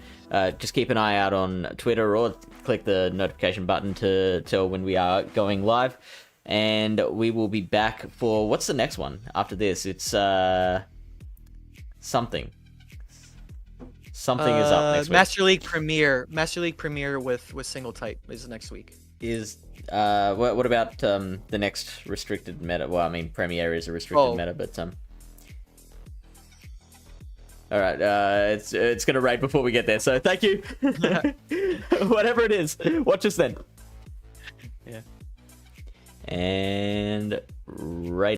just keep an eye out on Twitter or click the notification button to tell when we are going live. And we will be back for what's the next one after this? It's something. Something is up next week. Master League Premier with single type is next week. Is what about the next restricted meta? Well, I mean, Premier is a restricted meta, but all right, it's gonna raid before we get there. So thank you. Whatever it is, watch us then. Yeah. And right.